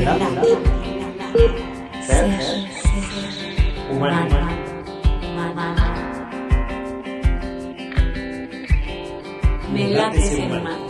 Ser humano. Me late ser humano.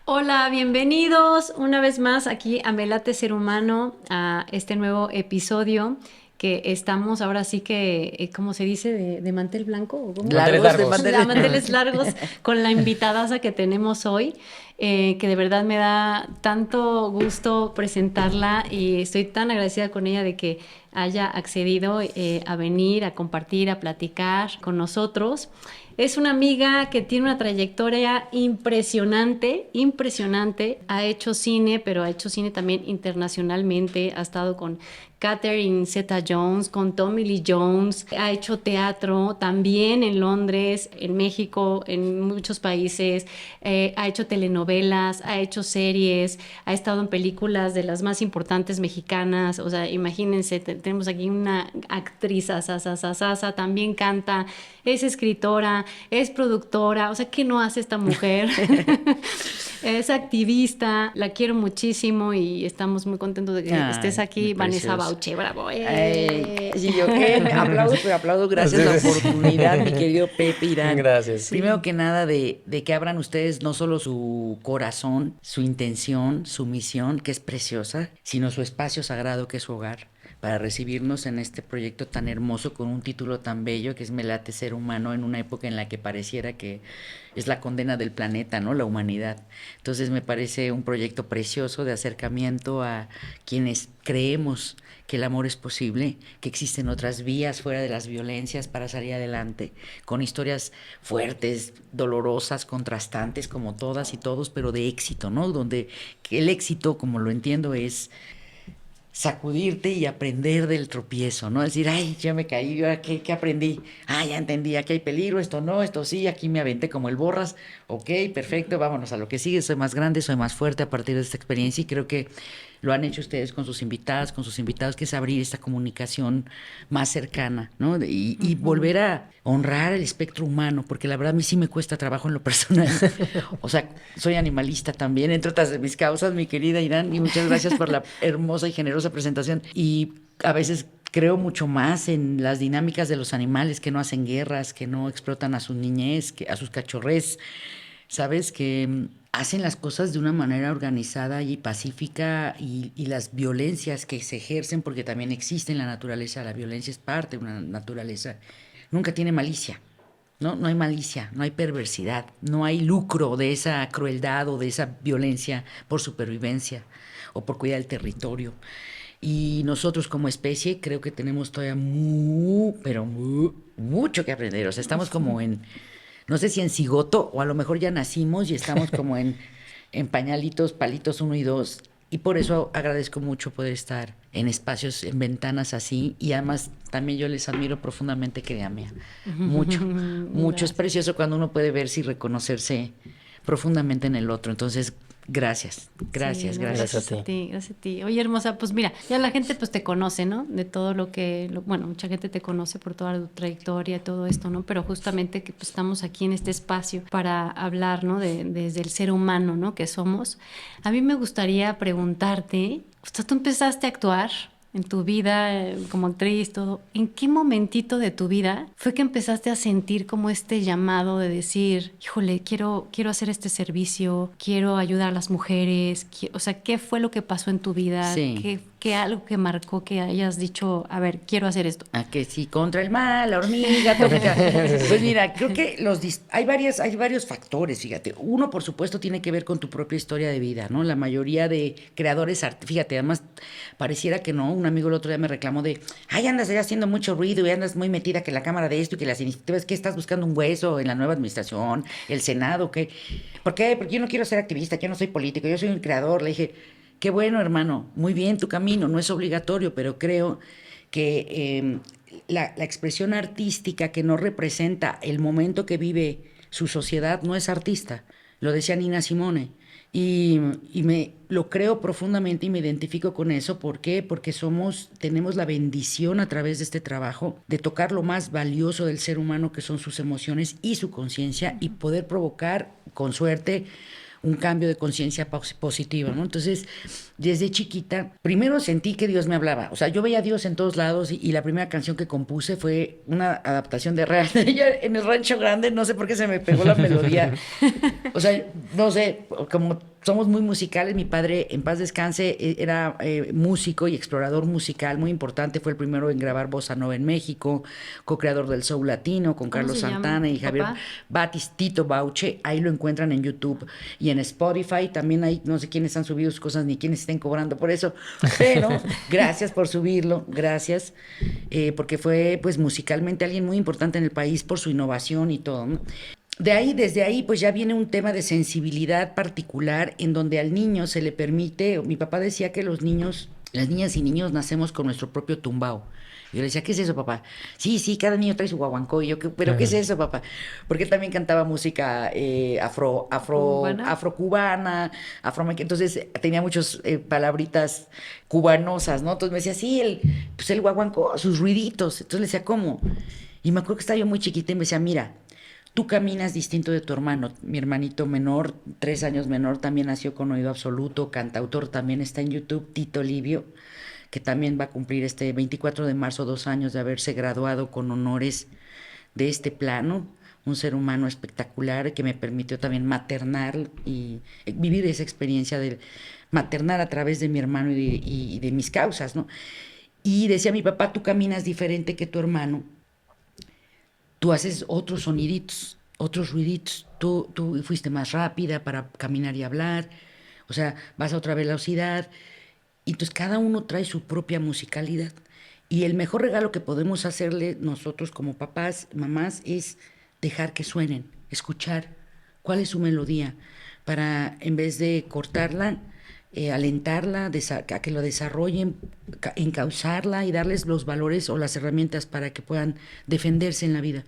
Hola, bienvenidos una vez más aquí a Me late ser humano, a este nuevo episodio que estamos ahora sí que, ¿cómo se dice? ¿De mantel blanco? ¿O cómo? Manteles largos con la invitadaza que tenemos hoy, que de verdad me da tanto gusto presentarla y estoy tan agradecida con ella de que haya accedido a venir, a compartir, a platicar con nosotros. Es una amiga que tiene una trayectoria impresionante. Ha hecho cine, pero ha hecho cine también internacionalmente. Ha estado con Catherine Zeta-Jones, con Tommy Lee Jones. Ha hecho teatro también en Londres, en México, en muchos países. Ha hecho telenovelas, ha hecho series, ha estado en películas de las más importantes mexicanas. O sea, imagínense, tenemos aquí una actriz asasasasa, también canta, es escritora, es productora. O sea, ¿qué no hace esta mujer? Es activista, la quiero muchísimo y estamos muy contentos de que estés aquí, Vanessa Bauche, bravo. Sí, yo aplaudo, gracias a la oportunidad, mi querido Pepe Irán. Gracias. Primero que nada, de que abran ustedes no solo su corazón, su intención, su misión, que es preciosa, sino su espacio sagrado, que es su hogar, para recibirnos en este proyecto tan hermoso con un título tan bello que es Me late ser humano, en una época en la que pareciera que es la condena del planeta, ¿no? La humanidad. Entonces me parece un proyecto precioso de acercamiento a quienes creemos que el amor es posible, que existen otras vías fuera de las violencias para salir adelante, con historias fuertes, dolorosas, contrastantes, como todas y todos, pero de éxito, ¿no? Donde el éxito, como lo entiendo, es sacudirte y aprender del tropiezo, ¿no? Decir, ay, ya me caí, ¿qué aprendí? Ah, ya entendí, aquí hay peligro, esto no, esto sí, aquí me aventé como el borras, ok, perfecto, vámonos a lo que sigue, soy más grande, soy más fuerte a partir de esta experiencia y creo que lo han hecho ustedes con sus invitadas, con sus invitados, que es abrir esta comunicación más cercana, ¿no? Y volver a honrar el espectro humano, porque la verdad a mí sí me cuesta trabajo en lo personal. O sea, soy animalista también, entre otras de mis causas, mi querida Irán, y muchas gracias por la hermosa y generosa presentación. Y a veces creo mucho más en las dinámicas de los animales, que no hacen guerras, que no explotan a su niñez, a sus cachorrés, ¿sabes? Que hacen las cosas de una manera organizada y pacífica y las violencias que se ejercen, porque también existe en la naturaleza, la violencia es parte de una naturaleza, nunca tiene malicia, ¿no? No hay malicia, no hay perversidad, no hay lucro de esa crueldad o de esa violencia por supervivencia o por cuidar el territorio. Y nosotros como especie creo que tenemos todavía mucho que aprender. O sea, estamos como en, no sé si en cigoto o a lo mejor ya nacimos y estamos como en pañalitos, palitos 1 y 2. Y por eso agradezco mucho poder estar en espacios, en ventanas así. Y además también yo les admiro profundamente, créanme. Mucho, mucho. Es precioso cuando uno puede verse y reconocerse profundamente en el otro. Entonces, gracias. Gracias a ti. Gracias a ti. Oye, hermosa, pues mira, ya la gente pues te conoce, ¿no? De todo lo que, bueno, mucha gente te conoce por toda tu trayectoria, todo esto, ¿no? Pero justamente que pues, estamos aquí en este espacio para hablar, ¿no? Desde el ser humano, ¿no? Que somos. A mí me gustaría preguntarte, o sea, tú empezaste a actuar en tu vida como actriz, todo. ¿En qué momentito de tu vida fue que empezaste a sentir como este llamado de decir, híjole, quiero hacer este servicio, quiero ayudar a las mujeres? O sea, ¿qué fue lo que pasó en tu vida? Sí. ¿Qué algo que marcó que hayas dicho, a ver, quiero hacer esto? A que sí, contra el mal, la hormiga, tónica. Pues mira, creo que hay varios factores, fíjate. Uno, por supuesto, tiene que ver con tu propia historia de vida, ¿no? La mayoría de creadores, fíjate, además, pareciera que no. Un amigo el otro día me reclamó de, ay, andas allá haciendo mucho ruido y andas muy metida que la Cámara de esto y que las iniciativas, ¿qué estás buscando un hueso en la nueva administración, el Senado? ¿Qué? ¿Por qué? Porque yo no quiero ser activista, yo no soy político, yo soy un creador. Le dije, qué bueno, hermano, muy bien tu camino, no es obligatorio, pero creo que la expresión artística que no representa el momento que vive su sociedad no es artista. Lo decía Nina Simone. Y me lo creo profundamente y me identifico con eso. ¿Por qué? Porque tenemos la bendición a través de este trabajo de tocar lo más valioso del ser humano, que son sus emociones y su conciencia, y poder provocar, con suerte, un cambio de conciencia positiva, ¿no? Entonces, desde chiquita, primero sentí que Dios me hablaba. O sea, yo veía a Dios en todos lados y la primera canción que compuse fue una adaptación de Real de ella en el Rancho Grande. No sé por qué se me pegó la melodía. O sea, no sé, como somos muy musicales, mi padre, en paz descanse, era músico y explorador musical muy importante. Fue el primero en grabar bossa nova en México, co-creador del soul latino con Carlos Santana y Javier Batistito Bauche. Ahí lo encuentran en YouTube y en Spotify. También hay, no sé quiénes han subido sus cosas ni quiénes estén cobrando por eso, pero gracias por subirlo, gracias, porque fue pues musicalmente alguien muy importante en el país por su innovación y todo, ¿no? Desde ahí, pues ya viene un tema de sensibilidad particular en donde al niño se le permite, mi papá decía que los niños, las niñas y niños nacemos con nuestro propio tumbao. Yo le decía, ¿qué es eso, papá? Sí, cada niño trae su guaguancó. Y yo, ¿pero qué es eso, papá? Porque él también cantaba música afrocubana, entonces tenía muchas palabritas cubanosas, ¿no? Entonces me decía, sí, el guaguancó, sus ruiditos. Entonces le decía, ¿cómo? Y me acuerdo que estaba yo muy chiquita y me decía, mira, tú caminas distinto de tu hermano. Mi hermanito menor, 3 años menor, también nació con oído absoluto, cantautor, también está en YouTube, Tito Livio, que también va a cumplir este 24 de marzo 2 años de haberse graduado con honores de este plano. Un ser humano espectacular que me permitió también maternar y vivir esa experiencia de maternar a través de mi hermano y de mis causas, ¿no? Y decía mi papá, tú caminas diferente que tu hermano. Tú haces otros soniditos, otros ruiditos. Tú fuiste más rápida para caminar y hablar. O sea, vas a otra velocidad. Y entonces cada uno trae su propia musicalidad. Y el mejor regalo que podemos hacerle nosotros como papás, mamás, es dejar que suenen, escuchar cuál es su melodía, para en vez de cortarla, alentarla, a que lo desarrollen, encauzarla y darles los valores o las herramientas para que puedan defenderse en la vida.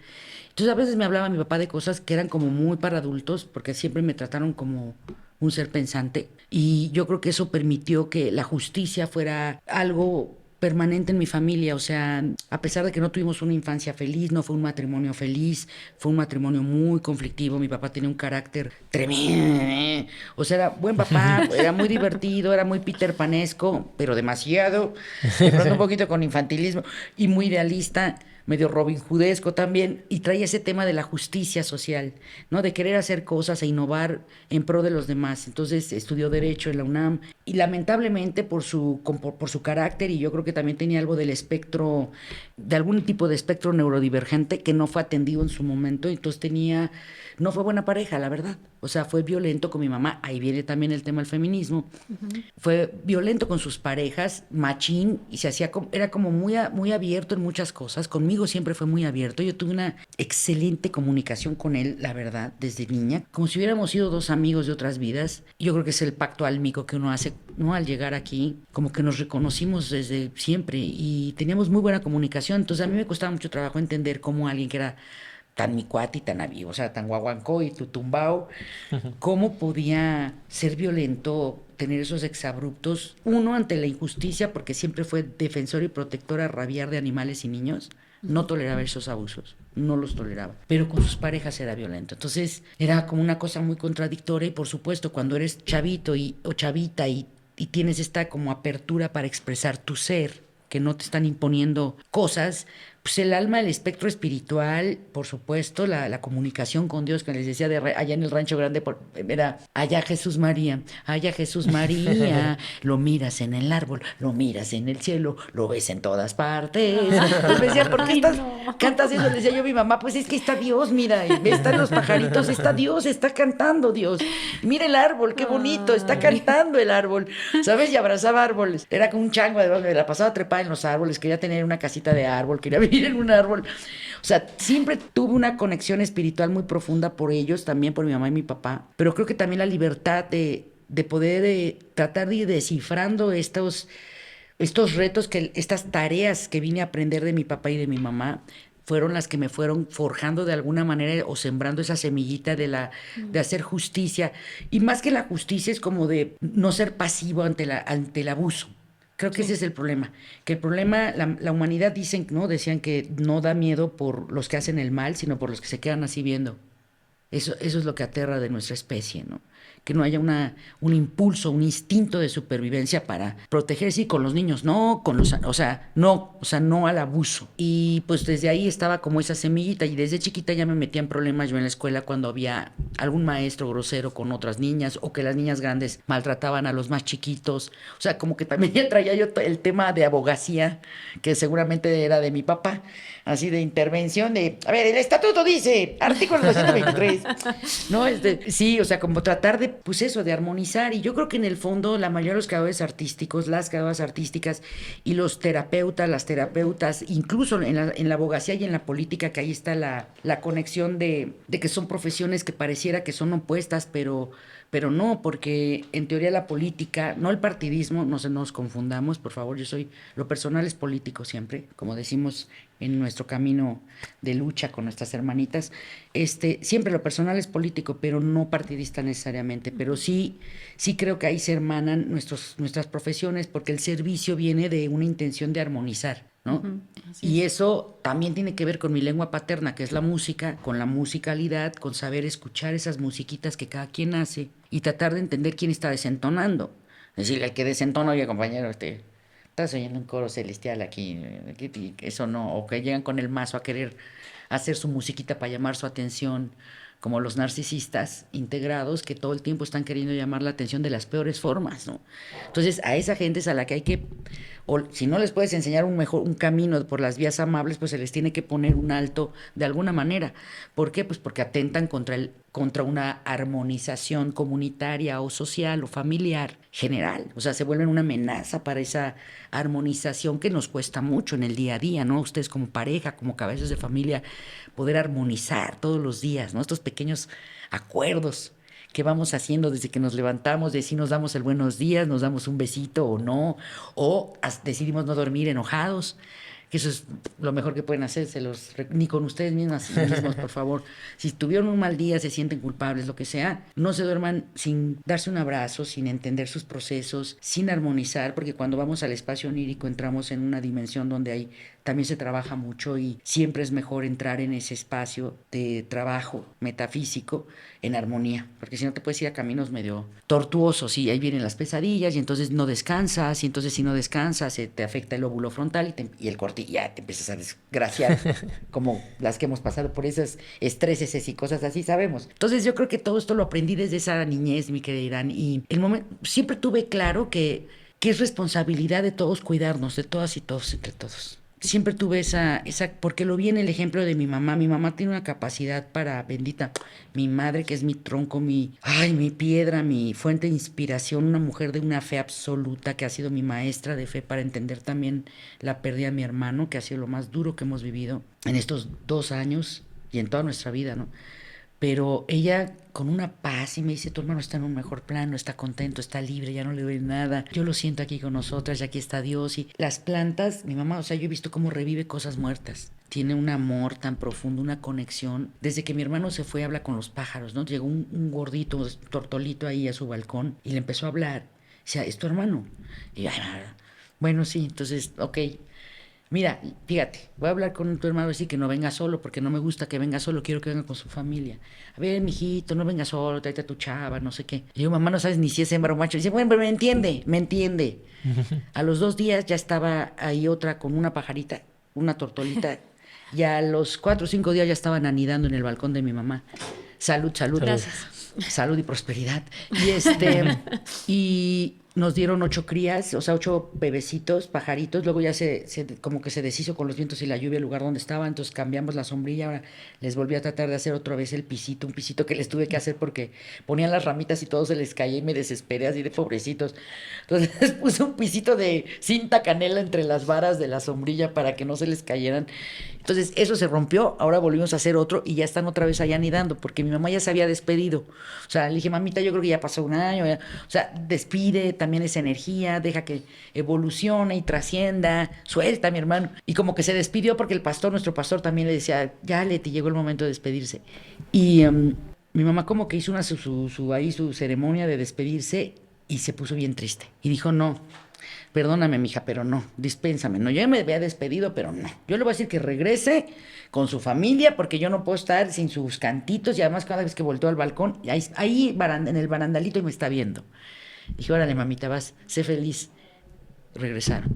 Entonces a veces me hablaba mi papá de cosas que eran como muy para adultos, porque siempre me trataron como un ser pensante, y yo creo que eso permitió que la justicia fuera algo permanente en mi familia. O sea, a pesar de que no tuvimos una infancia feliz, no fue un matrimonio feliz, fue un matrimonio muy conflictivo. Mi papá tenía un carácter tremendo, o sea, era buen papá, era muy divertido, era muy Peter Panesco, pero demasiado, de pronto un poquito con infantilismo, y muy idealista, medio Robin Hoodesco también, y traía ese tema de la justicia social, ¿no? De querer hacer cosas e innovar en pro de los demás. Entonces estudió Derecho en la UNAM y lamentablemente por su carácter, y yo creo que también tenía algo del espectro, de algún tipo de espectro neurodivergente que no fue atendido en su momento, entonces no fue buena pareja, la verdad. O sea, fue violento con mi mamá, ahí viene también el tema del feminismo. Fue violento con sus parejas, machín, y era como muy abierto en muchas cosas. Conmigo siempre fue muy abierto. Yo tuve una excelente comunicación con él, la verdad, desde niña, como si hubiéramos sido 2 amigos de otras vidas. Yo creo que es el pacto álmico que uno hace, ¿no? Al llegar aquí, como que nos reconocimos desde siempre y teníamos muy buena comunicación. Entonces a mí me costaba mucho trabajo entender cómo alguien que era tan mi cuate y tan amigo, o sea, tan guaguancó y tutumbao, cómo podía ser violento, tener esos exabruptos, uno ante la injusticia, porque siempre fue defensor y protector a rabiar de animales y niños, no toleraba esos abusos, no los toleraba, pero con sus parejas era violento. Entonces era como una cosa muy contradictoria, y por supuesto cuando eres chavito o chavita y tienes esta como apertura para expresar tu ser, que no te están imponiendo cosas, pues el alma, el espectro espiritual, por supuesto, la comunicación con Dios, que les decía allá en el Rancho Grande, era allá Jesús María, lo miras en el árbol, lo miras en el cielo, lo ves en todas partes. Entonces me decía, ¿por qué cantas eso? Le decía yo a mi mamá, pues es que está Dios, mira, están los pajaritos, está Dios, está cantando Dios. Mira el árbol, qué bonito, está cantando el árbol, ¿sabes? Y abrazaba árboles. Era como un chango, además me la pasaba trepada en los árboles, quería tener una casita de árbol, quería vivir en un árbol. O sea, siempre tuve una conexión espiritual muy profunda por ellos, también por mi mamá y mi papá, pero creo que también la libertad de poder tratar de ir descifrando estos retos, estas tareas que vine a aprender de mi papá y de mi mamá, fueron las que me fueron forjando de alguna manera o sembrando esa semillita de hacer justicia. Y más que la justicia es como de no ser pasivo ante el abuso. Creo que ese es el problema. Que el problema, la humanidad decían que no da miedo por los que hacen el mal, sino por los que se quedan así viendo. Eso es lo que aterra de nuestra especie, ¿no? que no haya un impulso, un instinto de supervivencia para protegerse, y con los niños, no al abuso. Y pues desde ahí estaba como esa semillita, y desde chiquita ya me metía en problemas yo en la escuela cuando había algún maestro grosero con otras niñas, o que las niñas grandes maltrataban a los más chiquitos. O sea, como que también ya traía yo el tema de abogacía, que seguramente era de mi papá, así de intervención de, a ver, el estatuto dice, artículo 223, ¿no? Sí, o sea, como tratar de, pues eso, de armonizar. Y yo creo que en el fondo la mayoría de los creadores artísticos, las creadoras artísticas y los terapeutas, las terapeutas, incluso en la abogacía y en la política, que ahí está la conexión de que son profesiones que pareciera que son opuestas, pero no, porque en teoría la política, no el partidismo, no se nos confundamos, por favor, lo personal es político siempre, como decimos en nuestro camino de lucha con nuestras hermanitas, siempre lo personal es político, pero no partidista necesariamente, pero sí creo que ahí se hermanan nuestras profesiones, porque el servicio viene de una intención de armonizar, ¿no? Uh-huh. Y eso también tiene que ver con mi lengua paterna, que es la música, con la musicalidad, con saber escuchar esas musiquitas que cada quien hace y tratar de entender quién está desentonando. Es decir, el que desentona, oye, compañero, estás oyendo un coro celestial aquí, eso no, o que llegan con el mazo a querer hacer su musiquita para llamar su atención, como los narcisistas integrados que todo el tiempo están queriendo llamar la atención de las peores formas, ¿no? Entonces, a esa gente es a la que hay que, o si no les puedes enseñar un camino por las vías amables, pues se les tiene que poner un alto de alguna manera. ¿Por qué? Pues porque atentan contra una armonización comunitaria o social o familiar general. O sea, se vuelven una amenaza para esa armonización que nos cuesta mucho en el día a día, ¿no? Ustedes como pareja, como cabezas de familia, poder armonizar todos los días, ¿no? Estos pequeños acuerdos que vamos haciendo desde que nos levantamos, de si nos damos el buenos días, nos damos un besito o no, o decidimos no dormir enojados, que eso es lo mejor que pueden hacer, ni con ustedes mismos, por favor. Si tuvieron un mal día, se sienten culpables, lo que sea, no se duerman sin darse un abrazo, sin entender sus procesos, sin armonizar, porque cuando vamos al espacio onírico entramos en una dimensión donde ahí también se trabaja mucho, y siempre es mejor entrar en ese espacio de trabajo metafísico en armonía, porque si no te puedes ir a caminos medio tortuosos, y ahí vienen las pesadillas, y entonces no descansas, y entonces si no descansas se te afecta el lóbulo frontal y el corte, y ya te empiezas a desgraciar, como las que hemos pasado por esos estreses y cosas así, sabemos. Entonces yo creo que todo esto lo aprendí desde esa niñez, mi querida Irán, y siempre tuve claro que es responsabilidad de todos cuidarnos, de todas y todos, entre todos. Siempre tuve esa, porque lo vi en el ejemplo de mi mamá. Mi mamá tiene una capacidad bendita, mi madre, que es mi tronco, mi piedra, mi fuente de inspiración, una mujer de una fe absoluta, que ha sido mi maestra de fe para entender también la pérdida de mi hermano, que ha sido lo más duro que hemos vivido en estos 2 años y en toda nuestra vida, ¿no? Pero ella con una paz, y me dice, tu hermano está en un mejor plano, está contento, está libre, ya no le duele nada, yo lo siento aquí con nosotras, y aquí está Dios. Y las plantas, mi mamá, o sea, yo he visto cómo revive cosas muertas, tiene un amor tan profundo, una conexión. Desde que mi hermano se fue, habla con los pájaros, ¿no? Llegó un gordito, tortolito ahí a su balcón, y le empezó a hablar, o sea, ¿es tu hermano? Y yo, bueno, sí, entonces, ok. Mira, fíjate, voy a hablar con tu hermano, decir que no venga solo, porque no me gusta que venga solo, quiero que venga con su familia. A ver, mijito, no venga solo, tráete a tu chava, no sé qué. Y yo, mamá, no sabes ni si es hembra o macho. Y dice, bueno, pero me entiende. A los 2 días ya estaba ahí otra con una pajarita, una tortolita, y a los 4 o 5 días ya estaban anidando en el balcón de mi mamá. Salud. Gracias. Salud y prosperidad. Y nos dieron 8 crías, o sea, 8 bebecitos, pajaritos. Luego ya como que se deshizo con los vientos y la lluvia el lugar donde estaba, entonces cambiamos la sombrilla. Ahora les volví a tratar de hacer otra vez el pisito, un pisito que les tuve que hacer porque ponían las ramitas y todo se les caía, y me desesperé así de pobrecitos. Entonces les puse un pisito de cinta canela entre las varas de la sombrilla para que no se les cayeran. Entonces eso se rompió, ahora volvimos a hacer otro y ya están otra vez allá anidando, porque mi mamá ya se había despedido. O sea, le dije, mamita, yo creo que ya pasó un año. O sea, despide también esa energía, deja que evolucione y trascienda, suelta a mi hermano. Y como que se despidió porque nuestro pastor también le decía, ya, Leti, llegó el momento de despedirse. Y mi mamá como que hizo su ceremonia de despedirse y se puso bien triste. Y dijo, no, perdóname, mija, pero no, dispénsame. No, yo ya me había despedido, pero no. Yo le voy a decir que regrese con su familia porque yo no puedo estar sin sus cantitos y además cada vez que volteo al balcón, ahí en el barandalito y me está viendo. Dije, órale, mamita, vas, sé feliz. Regresaron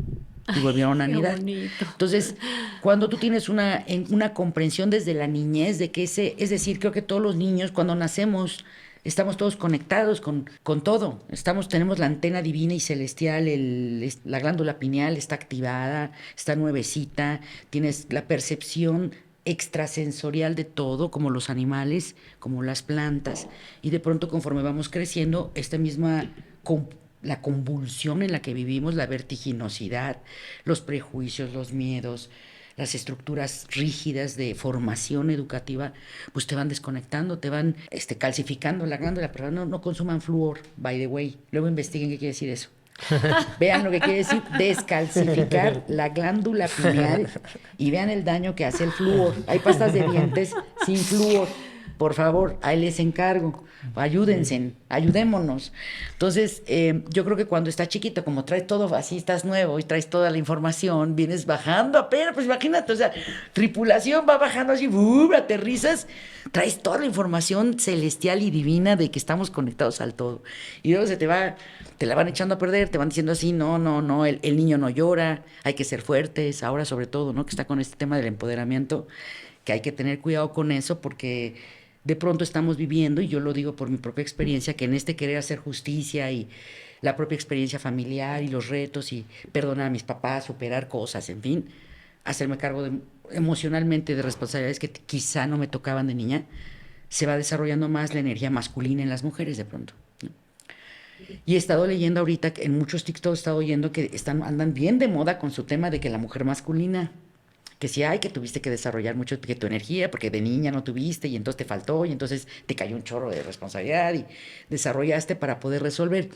y volvieron a anidar. Entonces, cuando tú tienes una comprensión desde la niñez de que es decir, creo que todos los niños cuando nacemos estamos todos conectados con todo. Tenemos la antena divina y celestial, la glándula pineal está activada, está nuevecita, tienes la percepción extrasensorial de todo, como los animales, como las plantas, y de pronto conforme vamos creciendo, esta misma la convulsión en la que vivimos, la vertiginosidad, los prejuicios, los miedos, las estructuras rígidas de formación educativa, pues te van desconectando, te van calcificando la glándula, pero no consuman flúor, by the way. Luego investiguen qué quiere decir eso. Vean lo que quiere decir descalcificar la glándula pineal y vean el daño que hace el flúor. Hay pastas de dientes sin flúor. Por favor, ahí les encargo. Ayudémonos. Entonces, yo creo que cuando estás chiquito, como traes todo así, estás nuevo y traes toda la información, vienes bajando apenas, pues imagínate, o sea, tripulación va bajando así, aterrizas, traes toda la información celestial y divina de que estamos conectados al todo. Y luego te la van echando a perder, te van diciendo así, no, el niño no llora, hay que ser fuertes, ahora sobre todo, ¿no? Que está con este tema del empoderamiento, que hay que tener cuidado con eso porque de pronto estamos viviendo, y yo lo digo por mi propia experiencia, que en este querer hacer justicia y la propia experiencia familiar y los retos y perdonar a mis papás, superar cosas, en fin, hacerme cargo emocionalmente de responsabilidades que quizá no me tocaban de niña, se va desarrollando más la energía masculina en las mujeres de pronto, ¿no? Y he estado leyendo ahorita, en muchos TikToks he estado oyendo que andan bien de moda con su tema de que la mujer masculina, que si que tuviste que desarrollar mucho que tu energía, porque de niña no tuviste y entonces te faltó y entonces te cayó un chorro de responsabilidad y desarrollaste para poder resolver.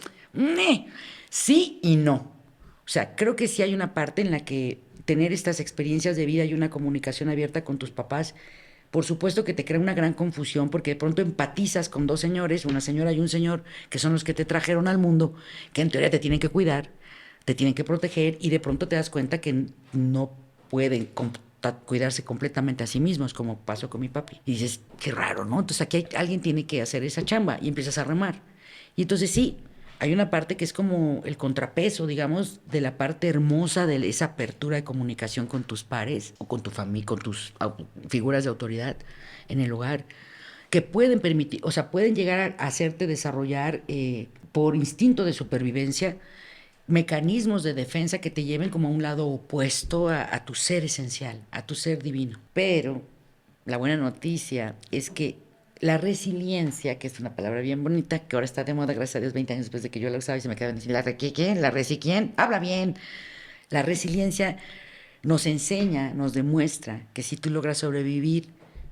Sí y no. O sea, creo que sí hay una parte en la que tener estas experiencias de vida y una comunicación abierta con tus papás, por supuesto que te crea una gran confusión porque de pronto empatizas con dos señores, una señora y un señor, que son los que te trajeron al mundo, que en teoría te tienen que cuidar, te tienen que proteger y de pronto te das cuenta que no pueden cuidarse completamente a sí mismos, como pasó con mi papi. Y dices, qué raro, ¿no? Entonces aquí alguien tiene que hacer esa chamba y empiezas a remar. Y entonces sí, hay una parte que es como el contrapeso, digamos, de la parte hermosa de esa apertura de comunicación con tus pares o con tu familia, con tus figuras de autoridad en el hogar, que pueden permitir, o sea, pueden llegar a hacerte desarrollar por instinto de supervivencia mecanismos de defensa que te lleven como a un lado opuesto a tu ser esencial, a tu ser divino. Pero la buena noticia es que la resiliencia, que es una palabra bien bonita, que ahora está de moda, gracias a Dios, 20 años después de que yo la usaba y se me quedaban diciendo, ¿quién? ¿La resi quién? Habla bien. La resiliencia nos enseña, nos demuestra que si tú logras sobrevivir,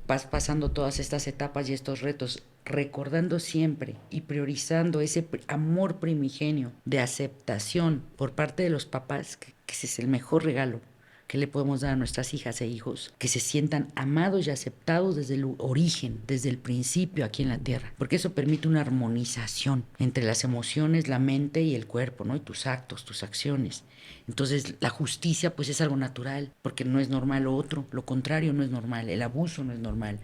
vas pasando todas estas etapas y estos retos, recordando siempre y priorizando ese amor primigenio de aceptación por parte de los papás, que ese es el mejor regalo que le podemos dar a nuestras hijas e hijos, que se sientan amados y aceptados desde el origen, desde el principio aquí en la tierra, porque eso permite una armonización entre las emociones, la mente y el cuerpo, ¿no? Y tus actos, tus acciones. Entonces la justicia pues es algo natural, porque no es normal lo otro, lo contrario no es normal, el abuso no es normal,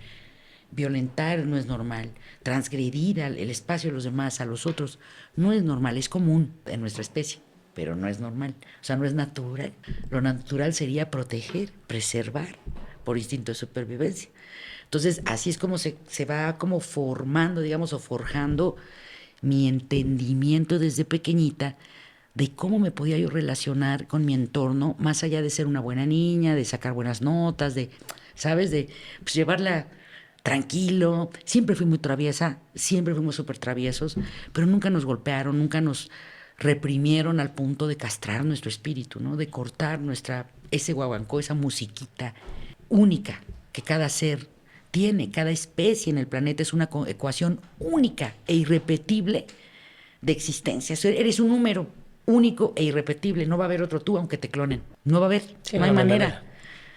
violentar no es normal, transgredir el espacio de los demás, a los otros, no es normal, es común en nuestra especie, pero no es normal, o sea, no es natural. Lo natural sería proteger, preservar, por instinto de supervivencia. Entonces, así es como se va como formando, digamos, o forjando mi entendimiento desde pequeñita de cómo me podía yo relacionar con mi entorno, más allá de ser una buena niña, de sacar buenas notas, de, ¿sabes? De pues, llevarla tranquilo. Siempre fui muy traviesa, siempre fuimos súper traviesos, pero nunca nos golpearon, nunca nos reprimieron al punto de castrar nuestro espíritu, ¿no? De cortar ese guaguancó, esa musiquita única que cada ser tiene, cada especie en el planeta es una ecuación única e irrepetible de existencia. Eres un número único e irrepetible, no va a haber otro tú aunque te clonen, no va a haber, sí, no hay manera.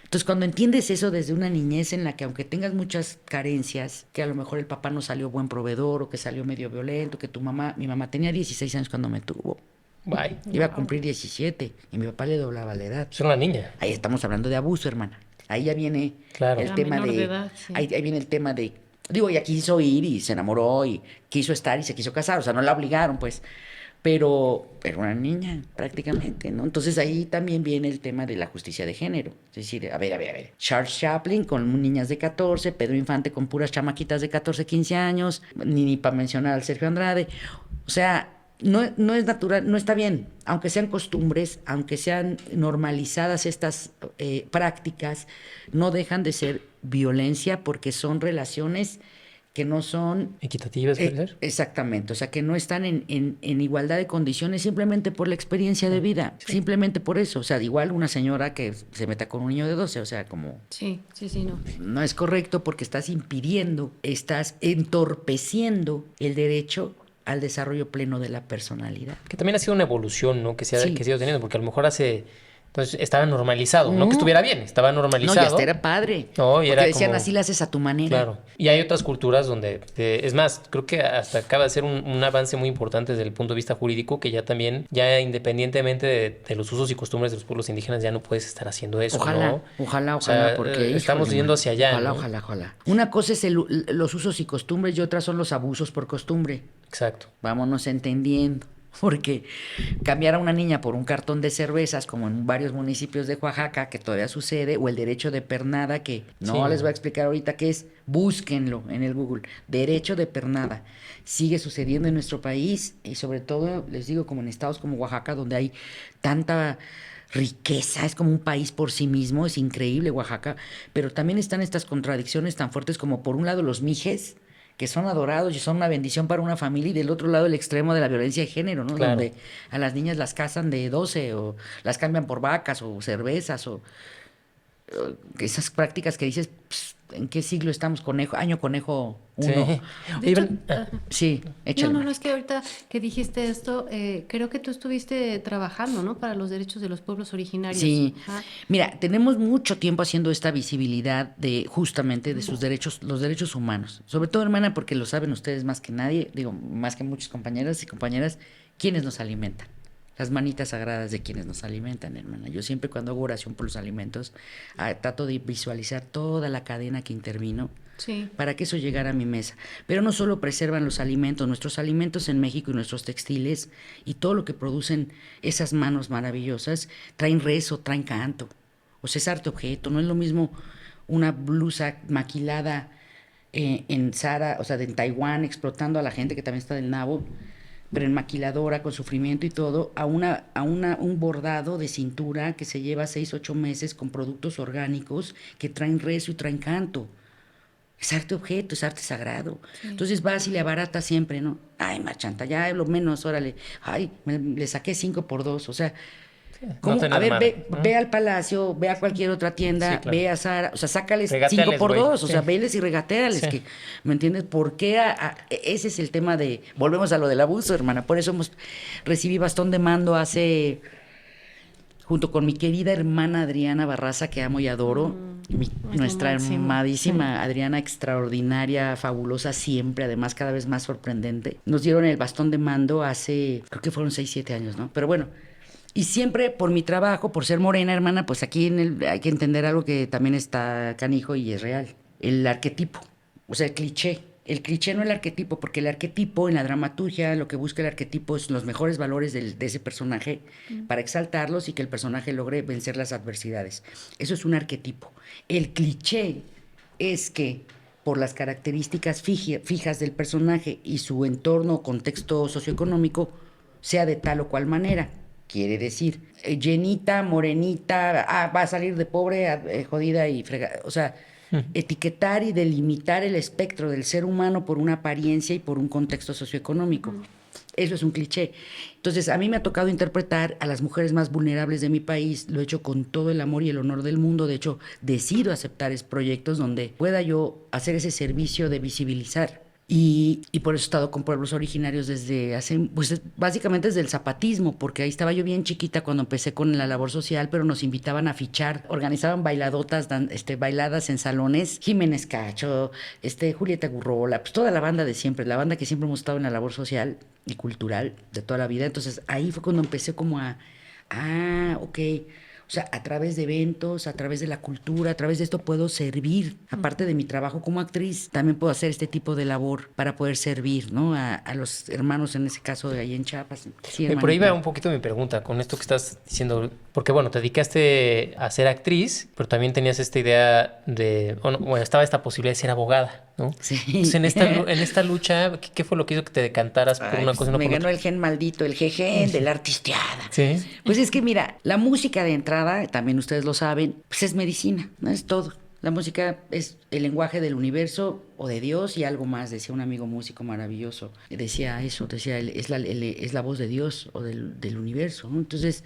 Entonces, cuando entiendes eso desde una niñez en la que aunque tengas muchas carencias, que a lo mejor el papá no salió buen proveedor o que salió medio violento, que mi mamá tenía 16 años cuando me tuvo. Bye. Iba a cumplir 17 y mi papá le doblaba la edad. Es una niña. Ahí estamos hablando de abuso, hermana. Ahí ya viene el tema de edad, sí. Ahí viene el tema de, digo, ella quiso ir y se enamoró y quiso estar y se quiso casar, o sea, no la obligaron, pues. Pero era una niña, prácticamente, ¿no? Entonces ahí también viene el tema de la justicia de género. Es decir, a ver. Charles Chaplin con niñas de 14, Pedro Infante con puras chamaquitas de 14, 15 años, ni para mencionar al Sergio Andrade. O sea, no es natural, no está bien. Aunque sean costumbres, aunque sean normalizadas estas prácticas, no dejan de ser violencia porque son relaciones que no son equitativas, ¿puede ser? Exactamente, o sea, que no están en igualdad de condiciones simplemente por la experiencia de vida, simplemente por eso, o sea, igual una señora que se meta con un niño de 12, o sea, como... Sí, no. No es correcto porque estás impidiendo, estás entorpeciendo el derecho al desarrollo pleno de la personalidad. Que también ha sido una evolución, ¿no? Que se ha ido teniendo, porque a lo mejor entonces estaba normalizado, no que estuviera bien, estaba normalizado. No, y hasta era padre. No, y porque era decían, como... así la haces a tu manera. Claro. Y hay otras culturas donde, es más, creo que hasta acaba de ser un avance muy importante desde el punto de vista jurídico, que ya independientemente de los usos y costumbres de los pueblos indígenas, ya no puedes estar haciendo eso, Ojalá, ¿no? Ojalá, porque... estamos yendo hacia allá, ¿no? Ojalá. Una cosa es los usos y costumbres y otra son los abusos por costumbre. Exacto. Vámonos entendiendo. Porque cambiar a una niña por un cartón de cervezas, como en varios municipios de Oaxaca, que todavía sucede, o el derecho de pernada, que no les voy a explicar ahorita qué es, búsquenlo en el Google, derecho de pernada, sigue sucediendo en nuestro país, y sobre todo, les digo, como en estados como Oaxaca, donde hay tanta riqueza, es como un país por sí mismo, es increíble Oaxaca, pero también están estas contradicciones tan fuertes como por un lado los mijes, que son adorados y son una bendición para una familia, y del otro lado el extremo de la violencia de género, ¿no? Claro. Donde a las niñas las casan de 12 o las cambian por vacas o cervezas o esas prácticas que dices, ¿en qué siglo estamos? Año conejo 1. Sí, échale. No, es que ahorita que dijiste esto, creo que tú estuviste trabajando, ¿no? Para los derechos de los pueblos originarios. Sí. Ajá. Mira, tenemos mucho tiempo haciendo esta visibilidad justamente de sus derechos, los derechos humanos. Sobre todo, hermana, porque lo saben ustedes más que nadie, digo, más que muchos compañeros y compañeras, quienes nos alimentan. Las manitas sagradas de quienes nos alimentan, hermana. Yo siempre cuando hago oración por los alimentos, trato de visualizar toda la cadena que intervino para que eso llegara a mi mesa. Pero no solo preservan los alimentos, nuestros alimentos en México y nuestros textiles y todo lo que producen esas manos maravillosas, traen rezo, traen canto. O sea, es arte objeto, no es lo mismo una blusa maquilada en Zara, o sea, en Taiwán, explotando a la gente que también está del nabo, pero en maquiladora, con sufrimiento y todo, a un bordado de cintura que se lleva 6, 8 meses con productos orgánicos que traen rezo y traen canto. Es arte objeto, es arte sagrado. Sí. Entonces vas y le abaratas siempre, ¿no? Ay, marchanta, ya lo menos, órale. Ay, le saqué 5 por 2, o sea... ¿Cómo? A ver, ve al Palacio, ve a cualquier otra tienda, claro. Ve a Zara, o sea, sácales 5 por 2, o sea, veles y regatéales, que, ¿me entiendes? ¿Por qué? Ese es el tema de, volvemos a lo del abuso, hermana, por eso recibí bastón de mando junto con mi querida hermana Adriana Barraza, que amo y adoro, nuestra amadísima Adriana, extraordinaria, fabulosa siempre, además cada vez más sorprendente. Nos dieron el bastón de mando hace, creo que fueron 6, 7 años, ¿no? Pero bueno, y siempre por mi trabajo, por ser morena, hermana, pues aquí hay que entender algo que también está canijo y es real. El arquetipo, o sea, el cliché. El cliché no el arquetipo, porque el arquetipo en la dramaturgia, lo que busca el arquetipo es los mejores valores de ese personaje para exaltarlos y que el personaje logre vencer las adversidades. Eso es un arquetipo. El cliché es que por las características fijas del personaje y su entorno o contexto socioeconómico sea de tal o cual manera. Quiere decir, llenita, morenita, va a salir de pobre, jodida y fregada. O sea, etiquetar y delimitar el espectro del ser humano por una apariencia y por un contexto socioeconómico. Eso es un cliché. Entonces, a mí me ha tocado interpretar a las mujeres más vulnerables de mi país. Lo he hecho con todo el amor y el honor del mundo. De hecho, decido aceptar proyectos donde pueda yo hacer ese servicio de visibilizar Y por eso he estado con pueblos originarios desde hace, pues básicamente desde el zapatismo, porque ahí estaba yo bien chiquita cuando empecé con la labor social, pero nos invitaban a fichar, organizaban bailadotas, bailadas en salones, Jiménez Cacho, Julieta Gurrola, pues toda la banda de siempre, la banda que siempre hemos estado en la labor social y cultural de toda la vida. Entonces ahí fue cuando empecé como ok. O sea, a través de eventos, a través de la cultura, a través de esto puedo servir. Aparte de mi trabajo como actriz, también puedo hacer este tipo de labor para poder servir, ¿no? A los hermanos, en ese caso de ahí en Chiapas. Sí, y por ahí va un poquito mi pregunta con esto que estás diciendo. Porque, bueno, te dedicaste a ser actriz, pero también tenías esta idea estaba esta posibilidad de ser abogada, ¿no? Sí. Entonces, en esta lucha, ¿qué fue lo que hizo que te decantaras por una cosa y no por otra? Me ganó el gen maldito, el jeje de la artisteada. Sí. Pues es que mira, la música de entrada, también ustedes lo saben, pues es medicina, no es todo. La música es el lenguaje del universo o de Dios y algo más, decía un amigo músico maravilloso. Decía eso, es la voz de Dios o del universo, ¿no? Entonces,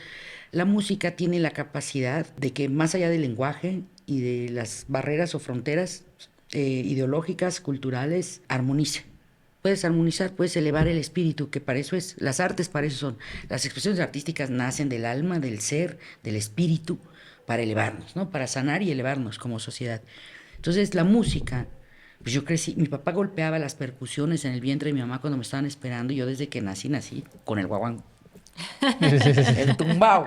la música tiene la capacidad de que más allá del lenguaje y de las barreras o fronteras ideológicas, culturales, armonice. Puedes armonizar, puedes elevar el espíritu, que para eso es, las artes para eso son. Las expresiones artísticas nacen del alma, del ser, del espíritu, para elevarnos, ¿no? Para sanar y elevarnos como sociedad. Entonces, la música, pues yo crecí, mi papá golpeaba las percusiones en el vientre de mi mamá cuando me estaban esperando, y yo desde que nací con el guaguán. El tumbao.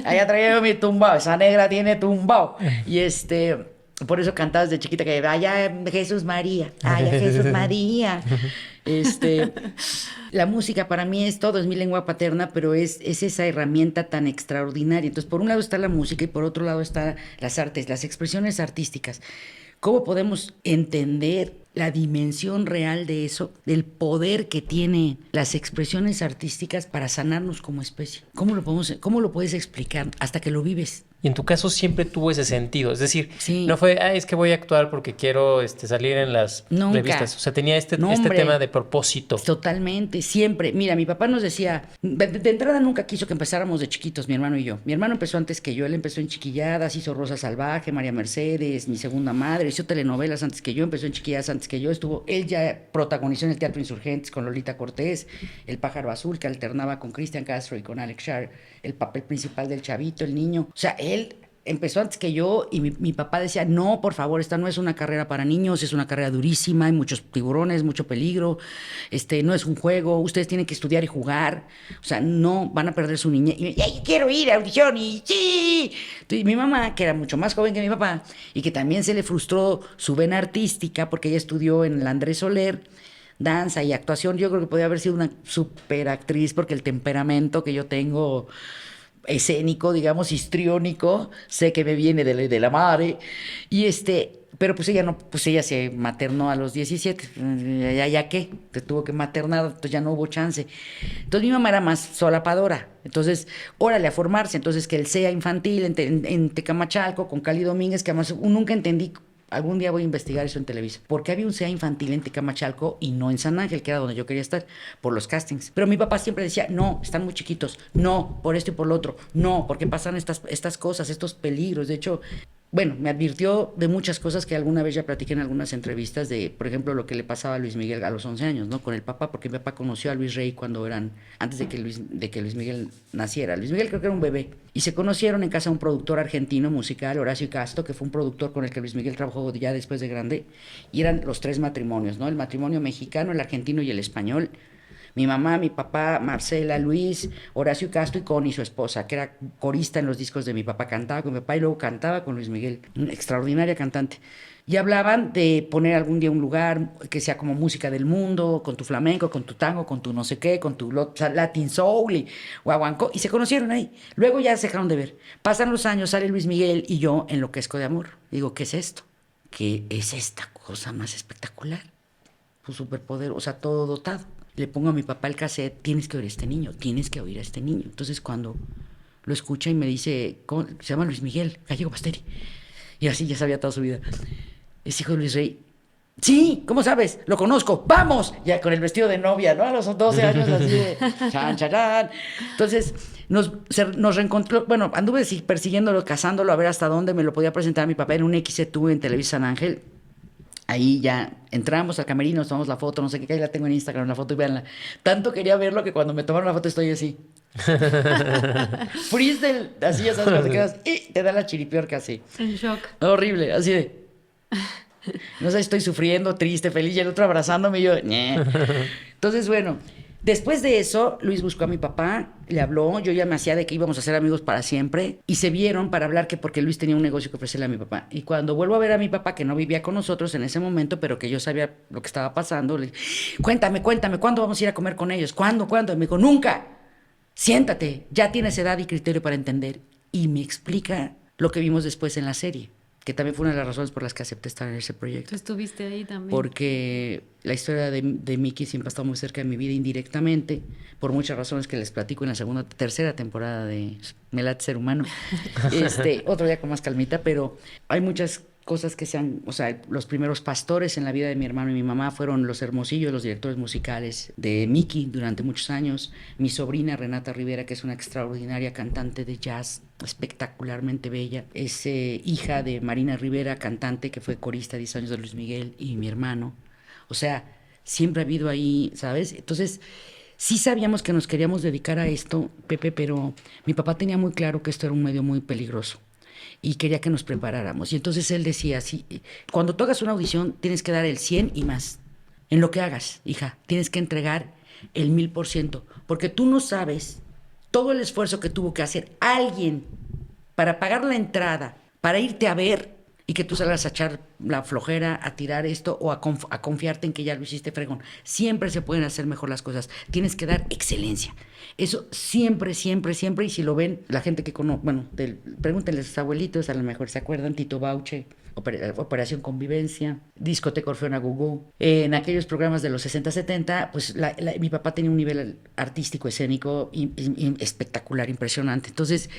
Allá traía yo mi tumbao, esa negra tiene tumbao. Y por eso cantaba desde chiquita que vaya Jesús María, vaya Jesús María. La música para mí es todo, es mi lengua paterna, pero es esa herramienta tan extraordinaria. Entonces, por un lado está la música y por otro lado están las artes, las expresiones artísticas. ¿Cómo podemos entender la dimensión real de eso, del poder que tienen las expresiones artísticas para sanarnos como especie? ¿Cómo lo puedes explicar hasta que lo vives? Y en tu caso siempre tuvo ese sentido. Es decir, sí. No fue, es que voy a actuar porque quiero salir en las revistas. O sea, tenía este tema de propósito. Totalmente, siempre. Mira, mi papá nos decía, de entrada nunca quiso que empezáramos de chiquitos, mi hermano y yo. Mi hermano empezó antes que yo, él empezó en Chiquilladas, hizo Rosa Salvaje, María Mercedes, Mi Segunda Madre, hizo telenovelas antes que yo, empezó en Chiquilladas antes que yo, él ya protagonizó en el Teatro Insurgentes con Lolita Cortés, El Pájaro Azul, que alternaba con Cristian Castro y con Alex Sharp, el papel principal del chavito, el niño. O sea, él empezó antes que yo y mi papá decía, no, por favor, esta no es una carrera para niños, es una carrera durísima, hay muchos tiburones, mucho peligro, no es un juego, ustedes tienen que estudiar y jugar, o sea, no van a perder su niñez. Y quiero ir a audición y sí. Entonces, mi mamá, que era mucho más joven que mi papá y que también se le frustró su vena artística porque ella estudió en la Andrés Soler, danza y actuación, yo creo que podía haber sido una super actriz porque el temperamento que yo tengo escénico, digamos, histriónico, sé que me viene de la madre, y pero pues ella se maternó a los 17, ya qué, te tuvo que maternar, entonces ya no hubo chance. Entonces mi mamá era más solapadora, entonces, órale a formarse, entonces que el SEA infantil en Tecamachalco, con Cali Domínguez, que además nunca entendí. Algún día voy a investigar eso en Televisa. ¿Por qué había un SEA infantil en Tecamachalco y no en San Ángel, que era donde yo quería estar? Por los castings. Pero mi papá siempre decía, no, están muy chiquitos. No, por esto y por lo otro. No, porque pasan estas cosas, estos peligros. De hecho, bueno, me advirtió de muchas cosas que alguna vez ya platiqué en algunas entrevistas de, por ejemplo, lo que le pasaba a Luis Miguel a los 11 años, ¿no? Con el papá, porque mi papá conoció a Luis Rey antes de que Luis Miguel naciera. Luis Miguel creo que era un bebé. Y se conocieron en casa de un productor argentino musical, Horacio Castro, que fue un productor con el que Luis Miguel trabajó ya después de grande. Y eran los tres matrimonios, ¿no? El matrimonio mexicano, el argentino y el español. Mi mamá, mi papá, Marcela, Luis, Horacio Castro y Connie, su esposa, que era corista en los discos de mi papá, cantaba con mi papá y luego cantaba con Luis Miguel, una extraordinaria cantante. Y hablaban de poner algún día un lugar que sea como música del mundo, con tu flamenco, con tu tango, con tu no sé qué, con tu Latin Soul y guaguancó, y se conocieron ahí. Luego ya se dejaron de ver. Pasan los años, sale Luis Miguel y yo enloquezco de amor. Digo, ¿qué es esto? ¿Qué es esta cosa más espectacular? Pues superpoder, o sea, todo dotado. Le pongo a mi papá el cassette, tienes que oír a este niño, tienes que oír a este niño. Entonces cuando lo escucha y me dice, ¿cómo? Se llama Luis Miguel Gallego Pasteri. Y así ya sabía toda su vida. Es hijo de Luis Rey. Sí, ¿cómo sabes? Lo conozco, ¡vamos! Ya con el vestido de novia, ¿no? A los 12 años así de chan, charán. Entonces nos reencontró, bueno, anduve persiguiéndolo, cazándolo, a ver hasta dónde me lo podía presentar a mi papá en un XETU en Televisa San Ángel. Ahí ya entramos al camerino, nos tomamos la foto, no sé qué, ahí la tengo en Instagram, la foto, y véanla. Tanto quería verlo que cuando me tomaron la foto estoy así. Freeze así, ya sabes, cuando te quedas, y te da la chiripiorca así. En shock. Horrible, así de... No sé, estoy sufriendo, triste, feliz, y el otro abrazándome y yo... "Ñe". Entonces, bueno, después de eso, Luis buscó a mi papá, le habló, yo ya me hacía de que íbamos a ser amigos para siempre, y se vieron para hablar que porque Luis tenía un negocio que ofrecerle a mi papá. Y cuando vuelvo a ver a mi papá, que no vivía con nosotros en ese momento, pero que yo sabía lo que estaba pasando, le dije, cuéntame, ¿cuándo vamos a ir a comer con ellos? ¿Cuándo? Y me dijo, nunca. Siéntate, ya tienes edad y criterio para entender. Y me explica lo que vimos después en la serie, que también fue una de las razones por las que acepté estar en ese proyecto. Tú estuviste ahí también. Porque la historia de Mickey siempre ha estado muy cerca de mi vida indirectamente, por muchas razones que les platico en la tercera temporada de Me late ser humano. Otro día con más calmita, pero hay muchas cosas que o sea, los primeros pastores en la vida de mi hermano y mi mamá fueron los Hermosillo, los directores musicales de Mickey durante muchos años. Mi sobrina Renata Rivera, que es una extraordinaria cantante de jazz, espectacularmente bella, es hija de Marina Rivera, cantante que fue corista 10 años de Luis Miguel, y mi hermano. O sea, siempre ha habido ahí, ¿sabes? Entonces, sí sabíamos que nos queríamos dedicar a esto, Pepe, pero mi papá tenía muy claro que esto era un medio muy peligroso y quería que nos preparáramos. Y entonces él decía, sí, cuando tú hagas una audición tienes que dar el 100 y más. En lo que hagas, hija, tienes que entregar el 1000%, porque tú no sabes todo el esfuerzo que tuvo que hacer alguien para pagar la entrada, para irte a ver y que tú salgas a echar la flojera, a tirar esto o a confiarte en que ya lo hiciste fregón. Siempre se pueden hacer mejor las cosas. Tienes que dar excelencia. Eso siempre, siempre, siempre. Y si lo ven, la gente que conoce, bueno, pregúntenle a sus abuelitos, a lo mejor se acuerdan, Tito Bauche, Operación Convivencia, Discoteca Orfeona Gugú. En aquellos programas de los 60-70, pues mi papá tenía un nivel artístico, escénico espectacular, impresionante. Entonces,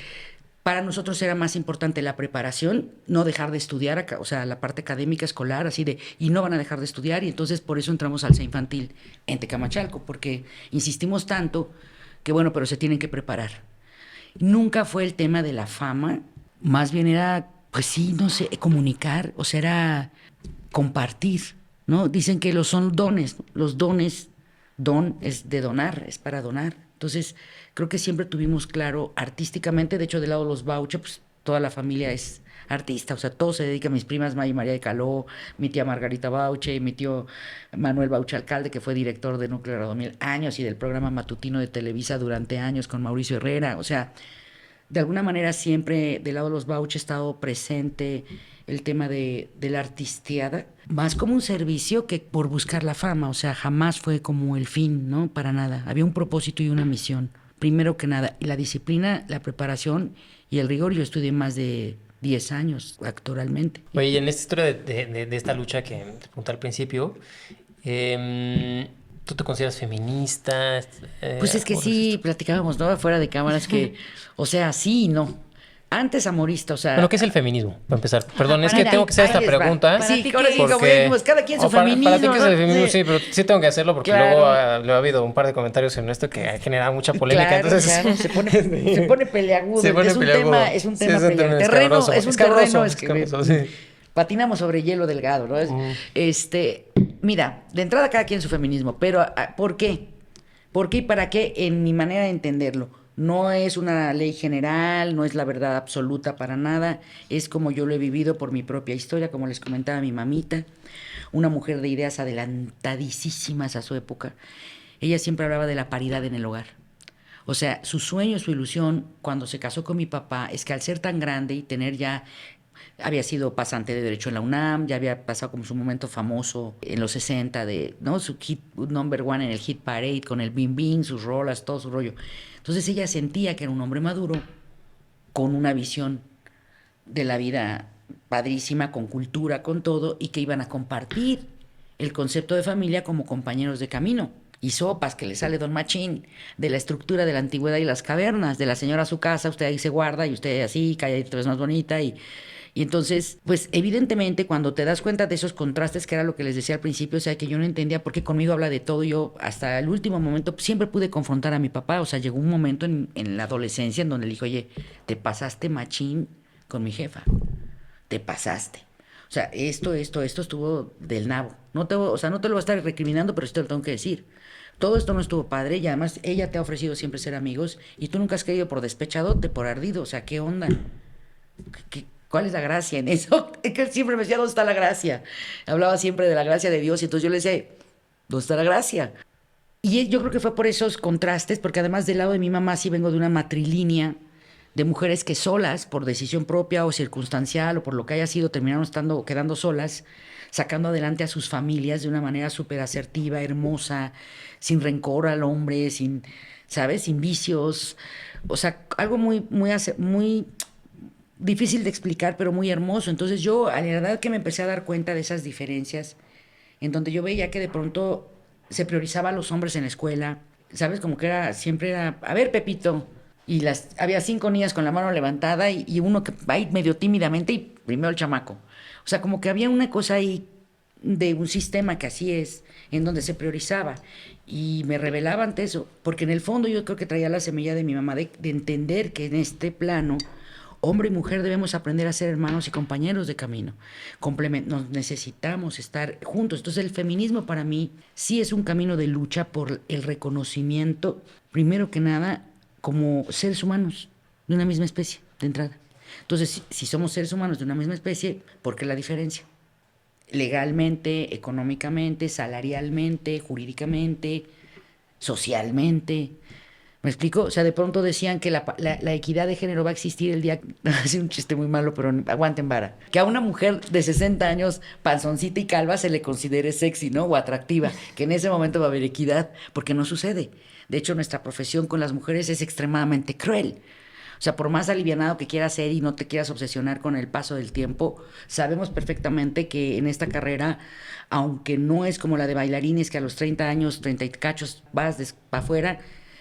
para nosotros era más importante la preparación, no dejar de estudiar, o sea, la parte académica, escolar, así de, y no van a dejar de estudiar, y entonces por eso entramos al CEA Infantil en Tecamachalco, porque insistimos tanto que bueno, pero se tienen que preparar. Nunca fue el tema de la fama, más bien era, pues sí, no sé, comunicar, o sea, era compartir, ¿no? Dicen que son dones, los dones, don es de donar, es para donar. Entonces, creo que siempre tuvimos claro artísticamente, de hecho, del lado de los Bauche, pues toda la familia es artista, o sea, todo se dedica, mis primas María de Caló, mi tía Margarita Bauche, mi tío Manuel Bauche Alcalde, que fue director de Núcleo Radomil años y del programa matutino de Televisa durante años con Mauricio Herrera, o sea, de alguna manera siempre del lado de los Bauche ha estado presente el tema de la artisteada, más como un servicio que por buscar la fama, o sea, jamás fue como el fin, ¿no? Para nada, había un propósito y una misión, primero que nada, y la disciplina, la preparación y el rigor. Yo estudié más de 10 años actoralmente. Oye, y en esta historia de esta lucha que te pregunté al principio, ¿tú te consideras feminista? Pues es que sí, platicábamos, ¿no? Fuera de cámaras que, o sea, sí y no. Antes amorista, o sea... Bueno, ¿qué es el feminismo? Para empezar. Perdón, es que tengo que hacer esta pregunta. Sí, ahora sí, como decimos, cada quien su feminismo. Para ti que es el feminismo, sí, sí, pero sí tengo que hacerlo porque claro. luego ha habido un par de comentarios en esto que ha generado mucha polémica. Claro, entonces... claro, se pone peleagudo. Se pone peleagudo. Es un tema peleagudo. Terreno, es un terreno, es que sí. Patinamos sobre hielo delgado, ¿no? Mira, de entrada cada quien su feminismo, pero ¿por qué? ¿Por qué y para qué? En mi manera de entenderlo. No es una ley general, no es la verdad absoluta para nada, es como yo lo he vivido por mi propia historia, como les comentaba mi mamita, una mujer de ideas adelantadísimas a su época. Ella siempre hablaba de la paridad en el hogar. O sea, su sueño, su ilusión cuando se casó con mi papá es que al ser tan grande y tener ya... Había sido pasante de Derecho en la UNAM, ya había pasado como su momento famoso en los 60 de, ¿no? Su hit number one en el Hit Parade con el Bim Bim, sus rolas, todo su rollo. Entonces ella sentía que era un hombre maduro con una visión de la vida padrísima, con cultura, con todo, y que iban a compartir el concepto de familia como compañeros de camino. Y sopas que le sale Don Machín de la estructura de la antigüedad y las cavernas, de la señora a su casa, usted ahí se guarda y usted así, calladito es más bonita y entonces, pues evidentemente cuando te das cuenta de esos contrastes, que era lo que les decía al principio, o sea, que yo no entendía por qué conmigo habla de todo, yo hasta el último momento siempre pude confrontar a mi papá, o sea, llegó un momento en la adolescencia en donde le dije, oye, te pasaste machín con mi jefa, te pasaste. O O sea, esto estuvo del nabo. No te lo voy a estar recriminando, pero sí te lo tengo que decir. Todo esto no estuvo padre y además ella te ha ofrecido siempre ser amigos y tú nunca has caído por despechadote, por ardido. O sea, ¿qué onda? ¿Cuál es la gracia en eso? Es que él siempre me decía, ¿dónde está la gracia? Hablaba siempre de la gracia de Dios y entonces yo le decía, ¿dónde está la gracia? Y yo creo que fue por esos contrastes, porque además del lado de mi mamá sí vengo de una matrilínea de mujeres que solas, por decisión propia o circunstancial o por lo que haya sido, terminaron quedando solas, sacando adelante a sus familias de una manera súper asertiva, hermosa, sin rencor al hombre, ¿sabes? Sin vicios. O sea, algo muy difícil de explicar, pero muy hermoso. Entonces yo, a la edad que me empecé a dar cuenta de esas diferencias, en donde yo veía que de pronto se priorizaba a los hombres en la escuela, ¿sabes? Como que siempre era, a ver, Pepito, y había 5 niñas con la mano levantada y uno que va ahí medio tímidamente y primero el chamaco. O sea, como que había una cosa ahí de un sistema que así es, en donde se priorizaba. Y me rebelaba ante eso, porque en el fondo yo creo que traía la semilla de mi mamá de entender que en este plano hombre y mujer debemos aprender a ser hermanos y compañeros de camino. Nos necesitamos estar juntos. Entonces el feminismo para mí sí es un camino de lucha por el reconocimiento, primero que nada, como seres humanos de una misma especie, de entrada. Entonces, si somos seres humanos de una misma especie, ¿por qué la diferencia? Legalmente, económicamente, salarialmente, jurídicamente, socialmente. ¿Me explico? O sea, de pronto decían que la equidad de género va a existir el día... Es un chiste muy malo, pero aguanten vara. Que a una mujer de 60 años, panzoncita y calva, se le considere sexy, ¿no? O atractiva. Que en ese momento va a haber equidad, porque no sucede. De hecho, nuestra profesión con las mujeres es extremadamente cruel. O sea, por más alivianado que quieras ser y no te quieras obsesionar con el paso del tiempo, sabemos perfectamente que en esta carrera, aunque no es como la de bailarines, que a los 30 años, 30 y cachos vas para afuera...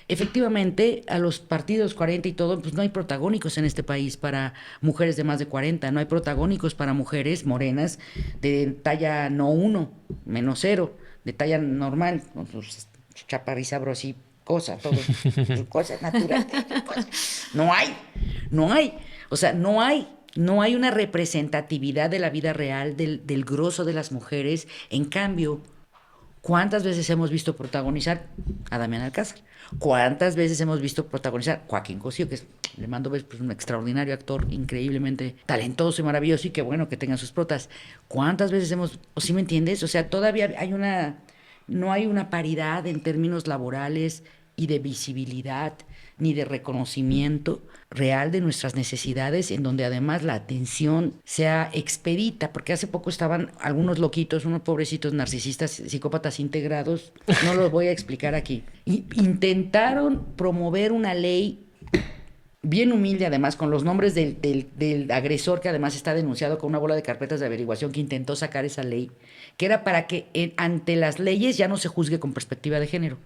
Efectivamente, a los partidos 40 y todo, pues no hay protagónicos en este país para mujeres de más de 40, no hay protagónicos para mujeres morenas de talla no 1, menos 0, de talla normal, con sus chaparrizabros y cosas, todo, cosas naturales. No hay. O sea, no hay una representatividad de la vida real del grosso de las mujeres. En cambio, ¿cuántas veces hemos visto protagonizar a Damián Alcázar? ¿Cuántas veces hemos visto protagonizar a Joaquín Cosío, que le mando pues, un extraordinario actor, increíblemente talentoso y maravilloso, y qué bueno que tengan sus protas? ¿Cuántas veces o sí me entiendes? O sea, todavía no hay una paridad en términos laborales y de visibilidad ni de reconocimiento real de nuestras necesidades, en donde además la atención sea expedita, porque hace poco estaban algunos loquitos, unos pobrecitos narcisistas, psicópatas integrados, no los voy a explicar aquí, intentaron promover una ley bien humilde, además, con los nombres del agresor, que además está denunciado con una bola de carpetas de averiguación, que intentó sacar esa ley, que era para que ante las leyes ya no se juzgue con perspectiva de género.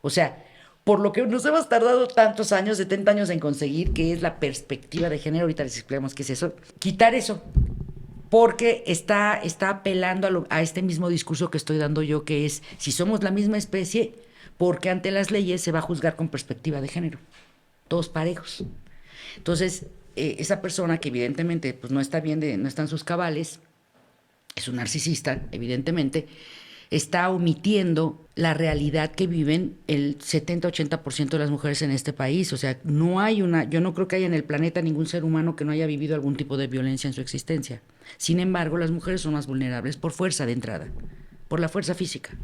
O sea, por lo que nos hemos tardado tantos años, 70 años en conseguir, que es la perspectiva de género, ahorita les explicamos qué es eso, quitar eso, porque está apelando a este mismo discurso que estoy dando yo, que es, si somos la misma especie, porque ante las leyes se va a juzgar con perspectiva de género, todos parejos. Entonces, esa persona que evidentemente pues, no está en sus cabales, es un narcisista, evidentemente, está omitiendo la realidad que viven el 70-80% de las mujeres en este país. O sea, yo no creo que haya en el planeta ningún ser humano que no haya vivido algún tipo de violencia en su existencia. Sin embargo, las mujeres son más vulnerables por fuerza de entrada, por la fuerza física.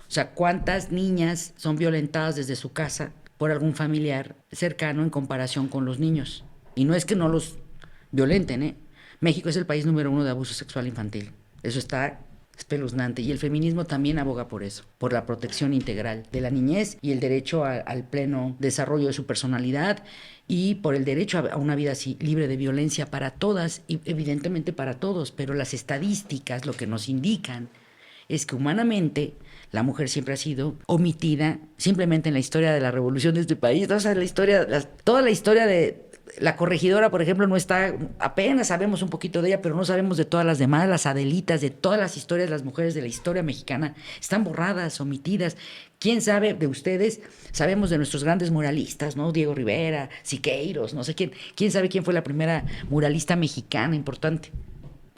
O sea, ¿cuántas niñas son violentadas desde su casa por algún familiar cercano en comparación con los niños? Y no es que no los violenten, ¿eh? México es el país número 1 de abuso sexual infantil. Eso está espeluznante, y el feminismo también aboga por eso, por la protección integral de la niñez y el derecho al pleno desarrollo de su personalidad, y por el derecho a una vida así libre de violencia para todas y evidentemente para todos. Pero las estadísticas lo que nos indican es que humanamente la mujer siempre ha sido omitida simplemente en la historia de la revolución de este país. O sea, toda la historia de la corregidora, por ejemplo, no está, apenas sabemos un poquito de ella, pero no sabemos de todas las demás, las Adelitas, de todas las historias de las mujeres de la historia mexicana, están borradas, omitidas. ¿Quién sabe de ustedes? Sabemos de nuestros grandes muralistas, ¿no? Diego Rivera, Siqueiros, no sé quién. ¿Quién sabe quién fue la primera muralista mexicana importante?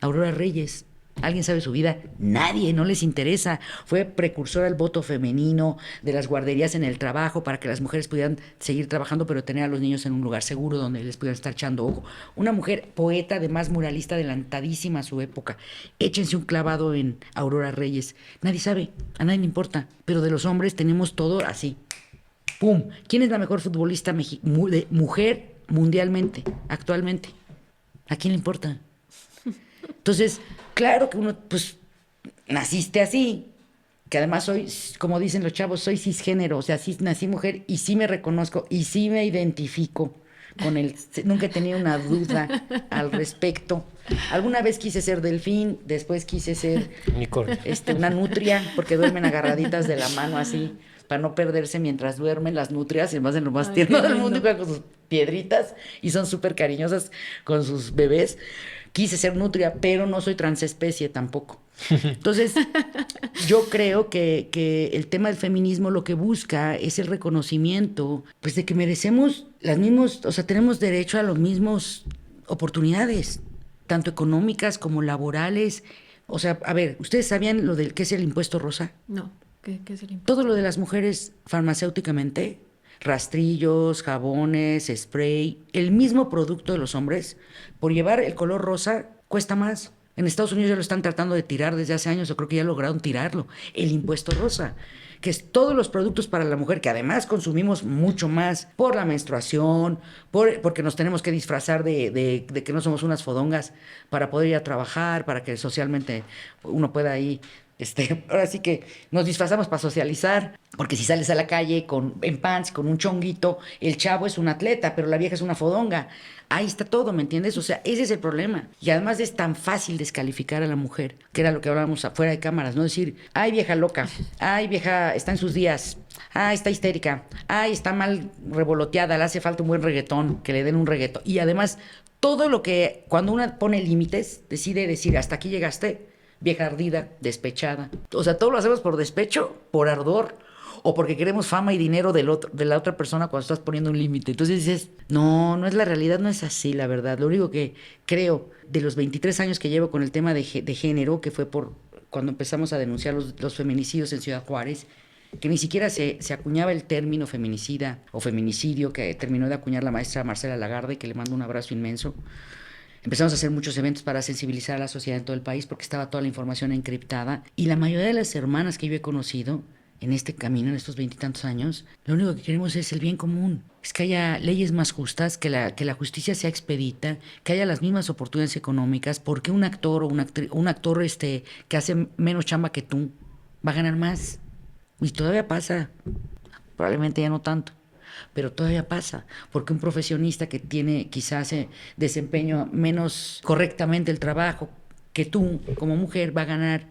Aurora Reyes. ¿Alguien sabe su vida? Nadie, no les interesa. Fue precursora del voto femenino, de las guarderías en el trabajo, para que las mujeres pudieran seguir trabajando, pero tener a los niños en un lugar seguro donde les pudieran estar echando ojo. Una mujer poeta, además muralista, adelantadísima a su época. Échense un clavado en Aurora Reyes. Nadie sabe, a nadie le importa. Pero de los hombres tenemos todo así. ¡Pum! ¿Quién es la mejor futbolista mujer mundialmente, actualmente? ¿A quién le importa? Entonces, claro que uno, pues, naciste así, que además soy, como dicen los chavos, soy cisgénero, o sea, sí nací mujer y sí me reconozco y sí me identifico con él. Nunca he tenido una duda al respecto. Alguna vez quise ser delfín, después quise ser una nutria, porque duermen agarraditas de la mano así, para no perderse mientras duermen las nutrias, y además en lo más tierno del mundo, con sus piedritas, y son súper cariñosas con sus bebés. Quise ser nutria, pero no soy transespecie tampoco. Entonces, yo creo que el tema del feminismo lo que busca es el reconocimiento, pues, de que merecemos las mismas, o sea, tenemos derecho a las mismas oportunidades, tanto económicas como laborales. O sea, a ver, ¿ustedes sabían lo del qué es el impuesto rosa? No, ¿qué es el impuesto? Todo lo de las mujeres farmacéuticamente, rastrillos, jabones, spray, el mismo producto de los hombres, por llevar el color rosa, cuesta más. En Estados Unidos ya lo están tratando de tirar desde hace años, o creo que ya lograron tirarlo, el impuesto rosa, que es todos los productos para la mujer, que además consumimos mucho más por la menstruación, porque nos tenemos que disfrazar de que no somos unas fodongas para poder ir a trabajar, para que socialmente uno pueda ir. Ahora sí que nos disfrazamos para socializar, porque si sales a la calle en pants, con un chonguito, el chavo es un atleta, pero la vieja es una fodonga. Ahí está todo, ¿me entiendes? O sea, ese es el problema. Y además es tan fácil descalificar a la mujer, que era lo que hablábamos afuera de cámaras, ¿no? Decir, ay, vieja loca, ay, vieja, está en sus días, ay, está histérica, ay, está mal revoloteada, le hace falta un buen reggaetón, que le den un reggaetón. Y además, todo lo que, cuando una pone límites, decide decir, hasta aquí llegaste, vieja ardida, despechada. O sea, todo lo hacemos por despecho, por ardor, o porque queremos fama y dinero de la otra persona cuando estás poniendo un límite. Entonces dices, no es la realidad, no es así, la verdad. Lo único que creo, de los 23 años que llevo con el tema de género, que fue por cuando empezamos a denunciar los feminicidios en Ciudad Juárez, que ni siquiera se acuñaba el término feminicida o feminicidio, que terminó de acuñar la maestra Marcela Lagarde, que le mando un abrazo inmenso. Empezamos a hacer muchos eventos para sensibilizar a la sociedad en todo el país, porque estaba toda la información encriptada. Y la mayoría de las hermanas que yo he conocido en este camino, en estos 20 y tantos años, lo único que queremos es el bien común. Es que haya leyes más justas, que la justicia sea expedita, que haya las mismas oportunidades económicas, porque un actor o un actor que hace menos chamba que tú va a ganar más. Y todavía pasa. Probablemente ya no tanto, pero todavía pasa, porque un profesionista que tiene quizás desempeño menos correctamente el trabajo que tú como mujer va a ganar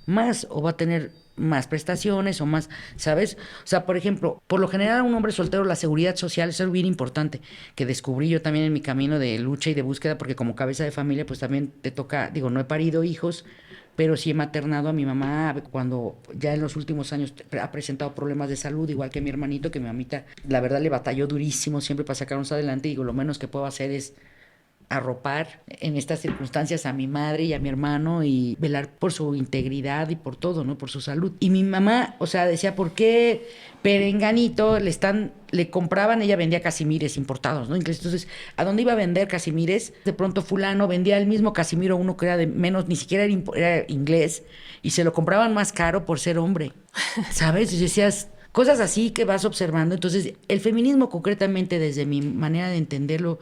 más o va a tener más prestaciones o más, ¿sabes? O sea, por ejemplo, por lo general a un hombre soltero la seguridad social es algo bien importante, que descubrí yo también en mi camino de lucha y de búsqueda, porque como cabeza de familia pues también te toca, digo, no he parido hijos, pero sí he maternado a mi mamá cuando ya en los últimos años ha presentado problemas de salud, igual que mi hermanito, que mi mamita, la verdad, le batalló durísimo siempre para sacarnos adelante. Y digo, lo menos que puedo hacer es arropar en estas circunstancias a mi madre y a mi hermano y velar por su integridad y por todo, ¿no? Por su salud. Y mi mamá, o sea, decía, ¿por qué perenganito le compraban? Ella vendía casimires importados, ¿no? Entonces, ¿a dónde iba a vender casimires? De pronto fulano vendía el mismo casimiro, uno que era de menos, ni siquiera era inglés, y se lo compraban más caro por ser hombre, ¿sabes? Y decías, cosas así que vas observando. Entonces, el feminismo concretamente, desde mi manera de entenderlo,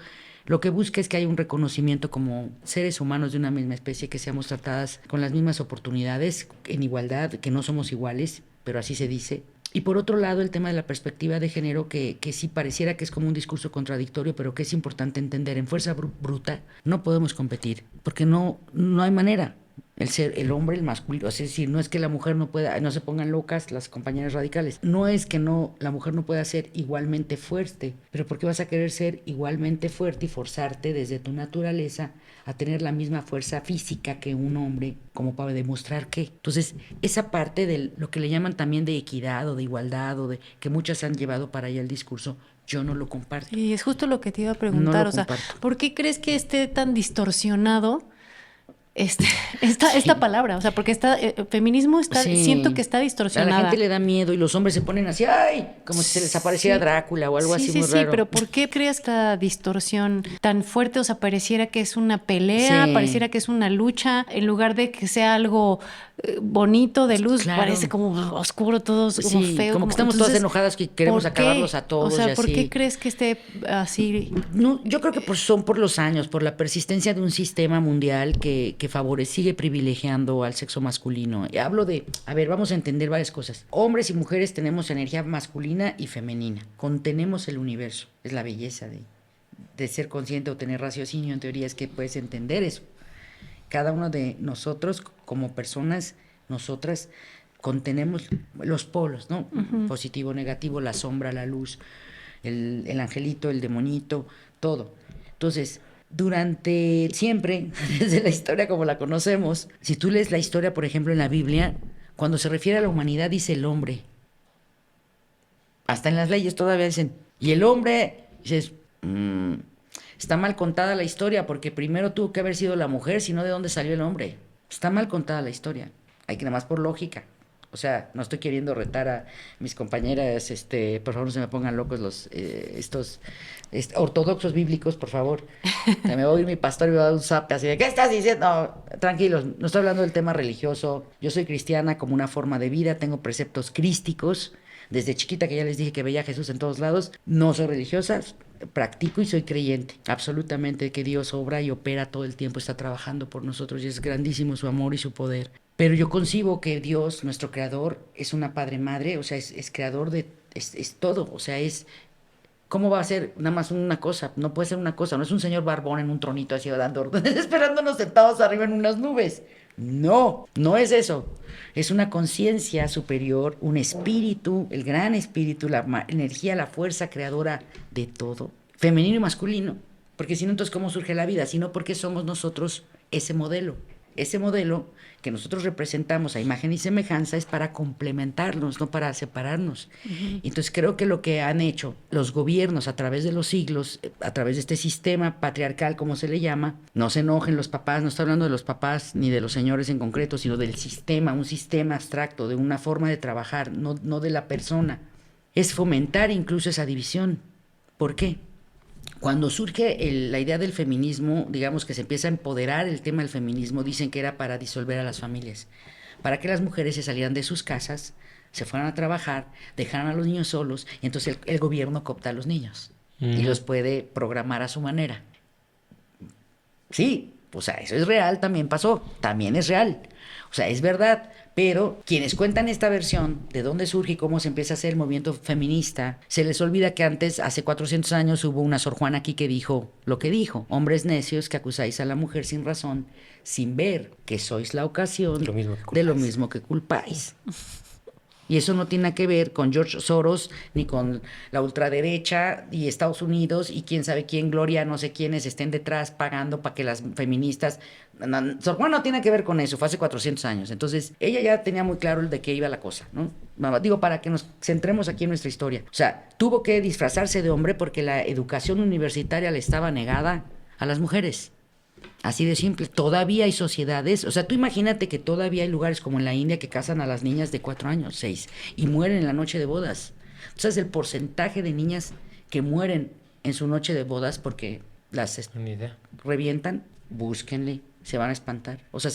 lo que busca es que haya un reconocimiento como seres humanos de una misma especie, que seamos tratadas con las mismas oportunidades, en igualdad, que no somos iguales, pero así se dice. Y por otro lado, el tema de la perspectiva de género, que sí pareciera que es como un discurso contradictorio, pero que es importante entender. En fuerza bruta no podemos competir, porque no hay manera. El hombre, el masculino, es decir, no es que la mujer no pueda, no se pongan locas las compañeras radicales, no es que la mujer no pueda ser igualmente fuerte, pero ¿por qué vas a querer ser igualmente fuerte y forzarte desde tu naturaleza a tener la misma fuerza física que un hombre, como para demostrar qué? Entonces, esa parte de lo que le llaman también de equidad o de igualdad, o de que muchas han llevado para allá el discurso, yo no lo comparto. Y es justo lo que te iba a preguntar, no lo comparto. ¿Por qué crees que esté tan distorsionado esta palabra, o sea, porque feminismo siento que está distorsionada. A la gente le da miedo y los hombres se ponen así, ¡ay! Como si se les apareciera Drácula o algo así muy raro. Sí, pero ¿por qué creas esta distorsión tan fuerte? O sea, pareciera que es una pelea, pareciera que es una lucha, en lugar de que sea algo bonito, de luz, parece como oscuro, todo como feo. Como que estamos todas enojadas que queremos acabarlos a todos. O sea, y así. ¿por qué crees que esté así? No, yo creo que son por los años, por la persistencia de un sistema mundial que sigue privilegiando al sexo masculino. Y hablo de, vamos a entender varias cosas. Hombres y mujeres tenemos energía masculina y femenina. Contenemos el universo. Es la belleza de ser consciente o tener raciocinio, en teoría, es que puedes entender eso. Cada uno de nosotros, como personas, nosotras contenemos los polos, ¿no? Uh-huh. Positivo, negativo, la sombra, la luz, el angelito, el demonito, todo. Entonces, durante siempre, desde la historia como la conocemos, si tú lees la historia, por ejemplo, en la Biblia, cuando se refiere a la humanidad dice el hombre. Hasta en las leyes todavía dicen, y el hombre, dices, está mal contada la historia porque primero tuvo que haber sido la mujer, sino de dónde salió el hombre. Está mal contada la historia. Hay que nada más por lógica. O sea, no estoy queriendo retar a mis compañeras, por favor no se me pongan locos estos ortodoxos bíblicos, por favor. Me va a oír mi pastor y me va a dar un zape así de, ¿qué estás diciendo? No, tranquilos, no estoy hablando del tema religioso. Yo soy cristiana como una forma de vida, tengo preceptos crísticos. Desde chiquita que ya les dije que veía a Jesús en todos lados, no soy religiosa, practico y soy creyente. Absolutamente que Dios obra y opera todo el tiempo, está trabajando por nosotros y es grandísimo su amor y su poder. Pero yo concibo que Dios, nuestro creador, es una padre-madre, o sea, es creador de... es todo, o sea, es... ¿Cómo va a ser nada más una cosa? No puede ser una cosa, no es un señor barbón en un tronito así dando órdenes, esperándonos sentados arriba en unas nubes. No, no es eso. Es una conciencia superior, un espíritu, el gran espíritu, la energía, la fuerza creadora de todo, femenino y masculino. Porque si no, entonces, ¿cómo surge la vida? Sino porque somos nosotros ese modelo. Ese modelo que nosotros representamos a imagen y semejanza es para complementarnos, no para separarnos. Uh-huh. Entonces creo que lo que han hecho los gobiernos a través de los siglos, a través de este sistema patriarcal, como se le llama, no se enojen los papás, no estoy hablando de los papás ni de los señores en concreto, sino del sistema, un sistema abstracto, de una forma de trabajar, no de la persona. Es fomentar incluso esa división. ¿Por qué? Cuando surge la idea del feminismo, digamos que se empieza a empoderar el tema del feminismo, dicen que era para disolver a las familias, para que las mujeres se salieran de sus casas, se fueran a trabajar, dejaran a los niños solos, y entonces el gobierno coopta a los niños y los puede programar a su manera. Sí, o sea, eso es real, también pasó, también es real, o sea, es verdad. Pero quienes cuentan esta versión de dónde surge y cómo se empieza a hacer el movimiento feminista, se les olvida que antes, hace 400 años, hubo una Sor Juana aquí que dijo lo que dijo. Hombres necios que acusáis a la mujer sin razón, sin ver que sois la ocasión de lo mismo que culpáis. Y eso no tiene nada que ver con George Soros, ni con la ultraderecha y Estados Unidos y quién sabe quién, Gloria, no sé quiénes estén detrás pagando para que las feministas... Sor Juana no tiene que ver con eso, fue hace 400 años. Entonces, ella ya tenía muy claro de qué iba la cosa, ¿no? Digo, para que nos centremos aquí en nuestra historia. O sea, tuvo que disfrazarse de hombre porque la educación universitaria le estaba negada a las mujeres. Así de simple. Todavía hay sociedades, o sea, tú imagínate que todavía hay lugares como en la India que casan a las niñas de 4 años, 6, y mueren en la noche de bodas. ¿Sabes el porcentaje de niñas que mueren en su noche de bodas porque las revientan? Búsquenle, se van a espantar. O sea,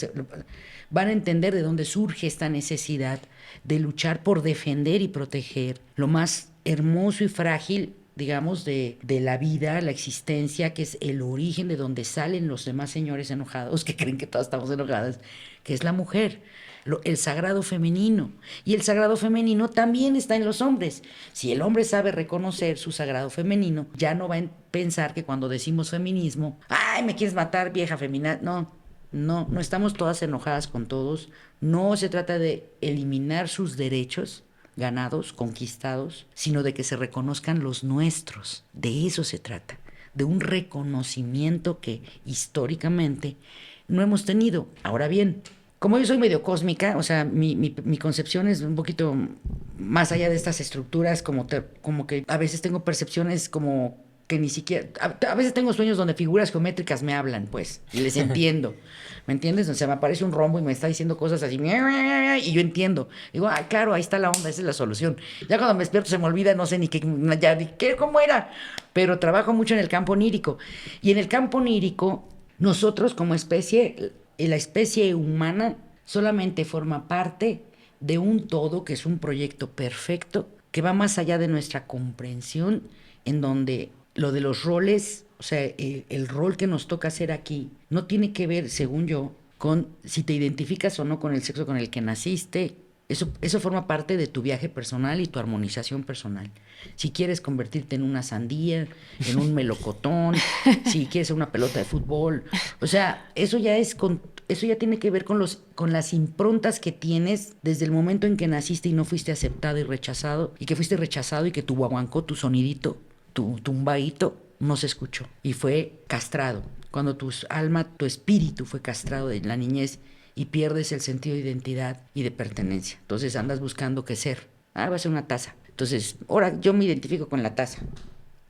van a entender de dónde surge esta necesidad de luchar por defender y proteger lo más hermoso y frágil, digamos, de la vida, la existencia, que es el origen de donde salen los demás señores enojados, que creen que todas estamos enojadas, que es la mujer, el sagrado femenino. Y el sagrado femenino también está en los hombres. Si el hombre sabe reconocer su sagrado femenino, ya no va a pensar que cuando decimos feminismo, ¡ay, me quieres matar, vieja feminina! No estamos todas enojadas con todos. No se trata de eliminar sus derechos ganados, conquistados, sino de que se reconozcan los nuestros. De eso se trata, de un reconocimiento que históricamente no hemos tenido. Ahora bien, como yo soy medio cósmica, o sea, mi concepción es un poquito más allá de estas estructuras, como que a veces tengo percepciones como que ni siquiera... A veces tengo sueños donde figuras geométricas me hablan, pues, y les entiendo. ¿Me entiendes? O sea, me aparece un rombo y me está diciendo cosas así, y yo entiendo. Digo, claro, ahí está la onda, esa es la solución. Ya cuando me despierto se me olvida, no sé ni qué, cómo era. Pero trabajo mucho en el campo onírico. Y en el campo onírico, nosotros como especie, la especie humana solamente forma parte de un todo que es un proyecto perfecto, que va más allá de nuestra comprensión, en donde lo de los roles, o sea, el rol que nos toca hacer aquí, no tiene que ver, según yo, con si te identificas o no con el sexo con el que naciste. Eso forma parte de tu viaje personal y tu armonización personal. Si quieres convertirte en una sandía, en un melocotón, si quieres ser una pelota de fútbol, o sea, eso ya tiene que ver con las improntas que tienes desde el momento en que naciste y no fuiste aceptado y rechazado, y que fuiste rechazado y que tu guaguancó, tu sonidito, tu tumbaíto no se escuchó y fue castrado. Cuando tu alma, tu espíritu fue castrado de la niñez y pierdes el sentido de identidad y de pertenencia. Entonces andas buscando qué ser. Va a ser una taza. Entonces, ahora yo me identifico con la taza.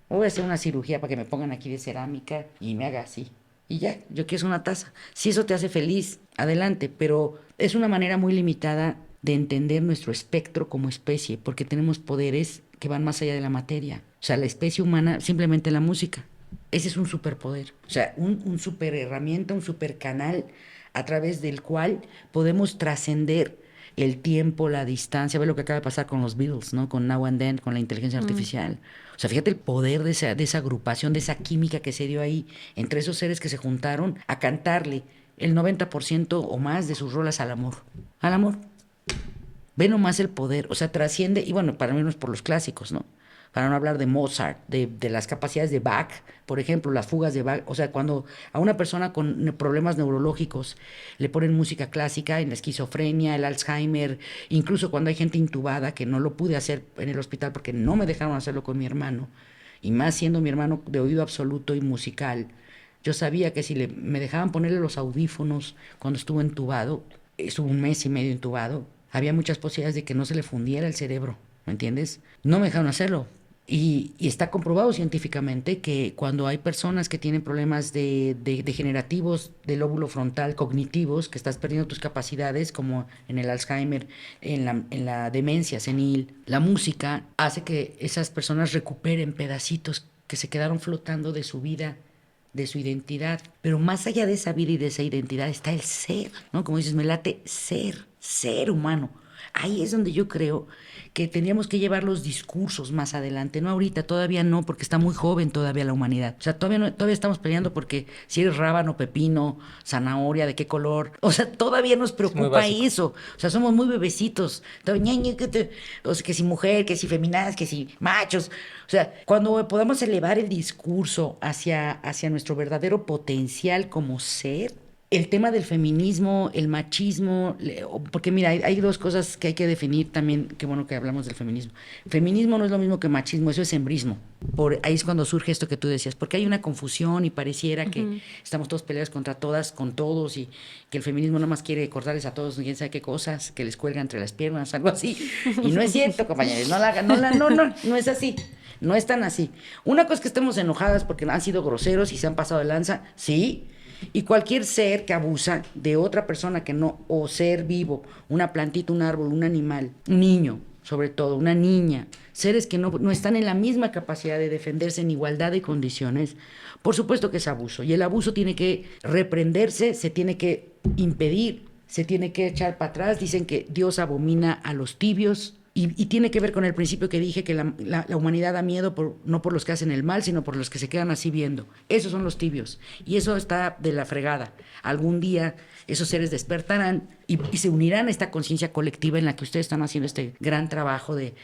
Voy a hacer una cirugía para que me pongan aquí de cerámica y me haga así. Y ya, yo quiero una taza. Si eso te hace feliz, adelante. Pero es una manera muy limitada de entender nuestro espectro como especie, porque tenemos poderes que van más allá de la materia. O sea, la especie humana, simplemente la música. Ese es un superpoder. O sea, un super herramienta, un super canal a través del cual podemos trascender el tiempo, la distancia. Ve lo que acaba de pasar con los Beatles, ¿no? Con Now and Then, con la inteligencia artificial. O sea, fíjate el poder de esa agrupación, de esa química que se dio ahí entre esos seres que se juntaron a cantarle el 90% o más de sus rolas al amor. Al amor. Ve nomás el poder. O sea, trasciende. Y bueno, para mí no es por los clásicos, ¿no? Para no hablar de Mozart, de las capacidades de Bach, por ejemplo, las fugas de Bach. O sea, cuando a una persona con problemas neurológicos le ponen música clásica, en la esquizofrenia, el Alzheimer, incluso cuando hay gente intubada, que no lo pude hacer en el hospital porque no me dejaron hacerlo con mi hermano, y más siendo mi hermano de oído absoluto y musical, yo sabía que si me dejaban ponerle los audífonos cuando estuvo intubado, estuvo 1 mes y medio intubado, había muchas posibilidades de que no se le fundiera el cerebro, ¿me entiendes? No me dejaron hacerlo. Y está comprobado científicamente que cuando hay personas que tienen problemas degenerativos del lóbulo frontal, cognitivos, que estás perdiendo tus capacidades, como en el Alzheimer, en la demencia senil, la música hace que esas personas recuperen pedacitos que se quedaron flotando de su vida, de su identidad. Pero más allá de esa vida y de esa identidad está el ser, ¿no? Como dices, me late ser humano. Ahí es donde yo creo que tendríamos que llevar los discursos más adelante, no ahorita, todavía no, porque está muy joven todavía la humanidad. O sea, todavía estamos peleando porque si eres rábano, pepino, zanahoria, de qué color. O sea, todavía nos preocupa eso. O sea, somos muy bebecitos. O sea, que si mujer, que si feminadas, que si machos. O sea, cuando podamos elevar el discurso hacia nuestro verdadero potencial como ser, el tema del feminismo, el machismo, porque mira, hay 2 cosas que hay que definir también, qué bueno que hablamos del feminismo. Feminismo no es lo mismo que machismo, eso es hembrismo. Ahí es cuando surge esto que tú decías, porque hay una confusión y pareciera que estamos todos peleados contra todas, con todos, y que el feminismo nada más quiere cortarles a todos, quién sabe qué cosas, que les cuelga entre las piernas, algo así. Y no es cierto, compañeros, no es así. No es tan así. Una cosa es que estemos enojadas porque han sido groseros y se han pasado de lanza, sí. Y cualquier ser que abusa de otra persona que no, o ser vivo, una plantita, un árbol, un animal, un niño, sobre todo, una niña, seres que no están en la misma capacidad de defenderse en igualdad de condiciones, por supuesto que es abuso. Y el abuso tiene que reprenderse, se tiene que impedir, se tiene que echar para atrás. Dicen que Dios abomina a los tibios. Y tiene que ver con el principio que dije, que la humanidad da miedo no por los que hacen el mal, sino por los que se quedan así viendo. Esos son los tibios. Y eso está de la fregada. Algún día esos seres despertarán y se unirán a esta conciencia colectiva en la que ustedes están haciendo este gran trabajo de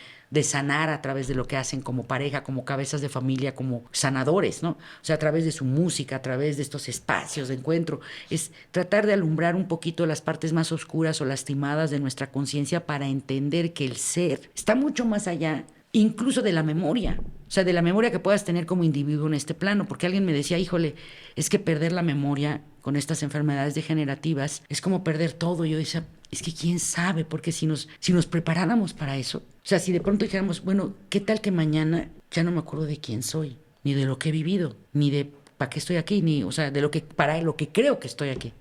sanar a través de lo que hacen como pareja, como cabezas de familia, como sanadores, ¿no? O sea, a través de su música, a través de estos espacios de encuentro. Es tratar de alumbrar un poquito las partes más oscuras o lastimadas de nuestra conciencia para entender que el ser está mucho más allá, incluso de la memoria. O sea, de la memoria que puedas tener como individuo en este plano. Porque alguien me decía, híjole, es que perder la memoria con estas enfermedades degenerativas es como perder todo. Y yo decía, es que quién sabe, porque si nos preparáramos para eso, o sea, si de pronto dijéramos, bueno, ¿qué tal que mañana ya no me acuerdo de quién soy? ni de lo que he vivido, ni de para qué estoy aquí, ni, o sea, para lo que creo que estoy aquí,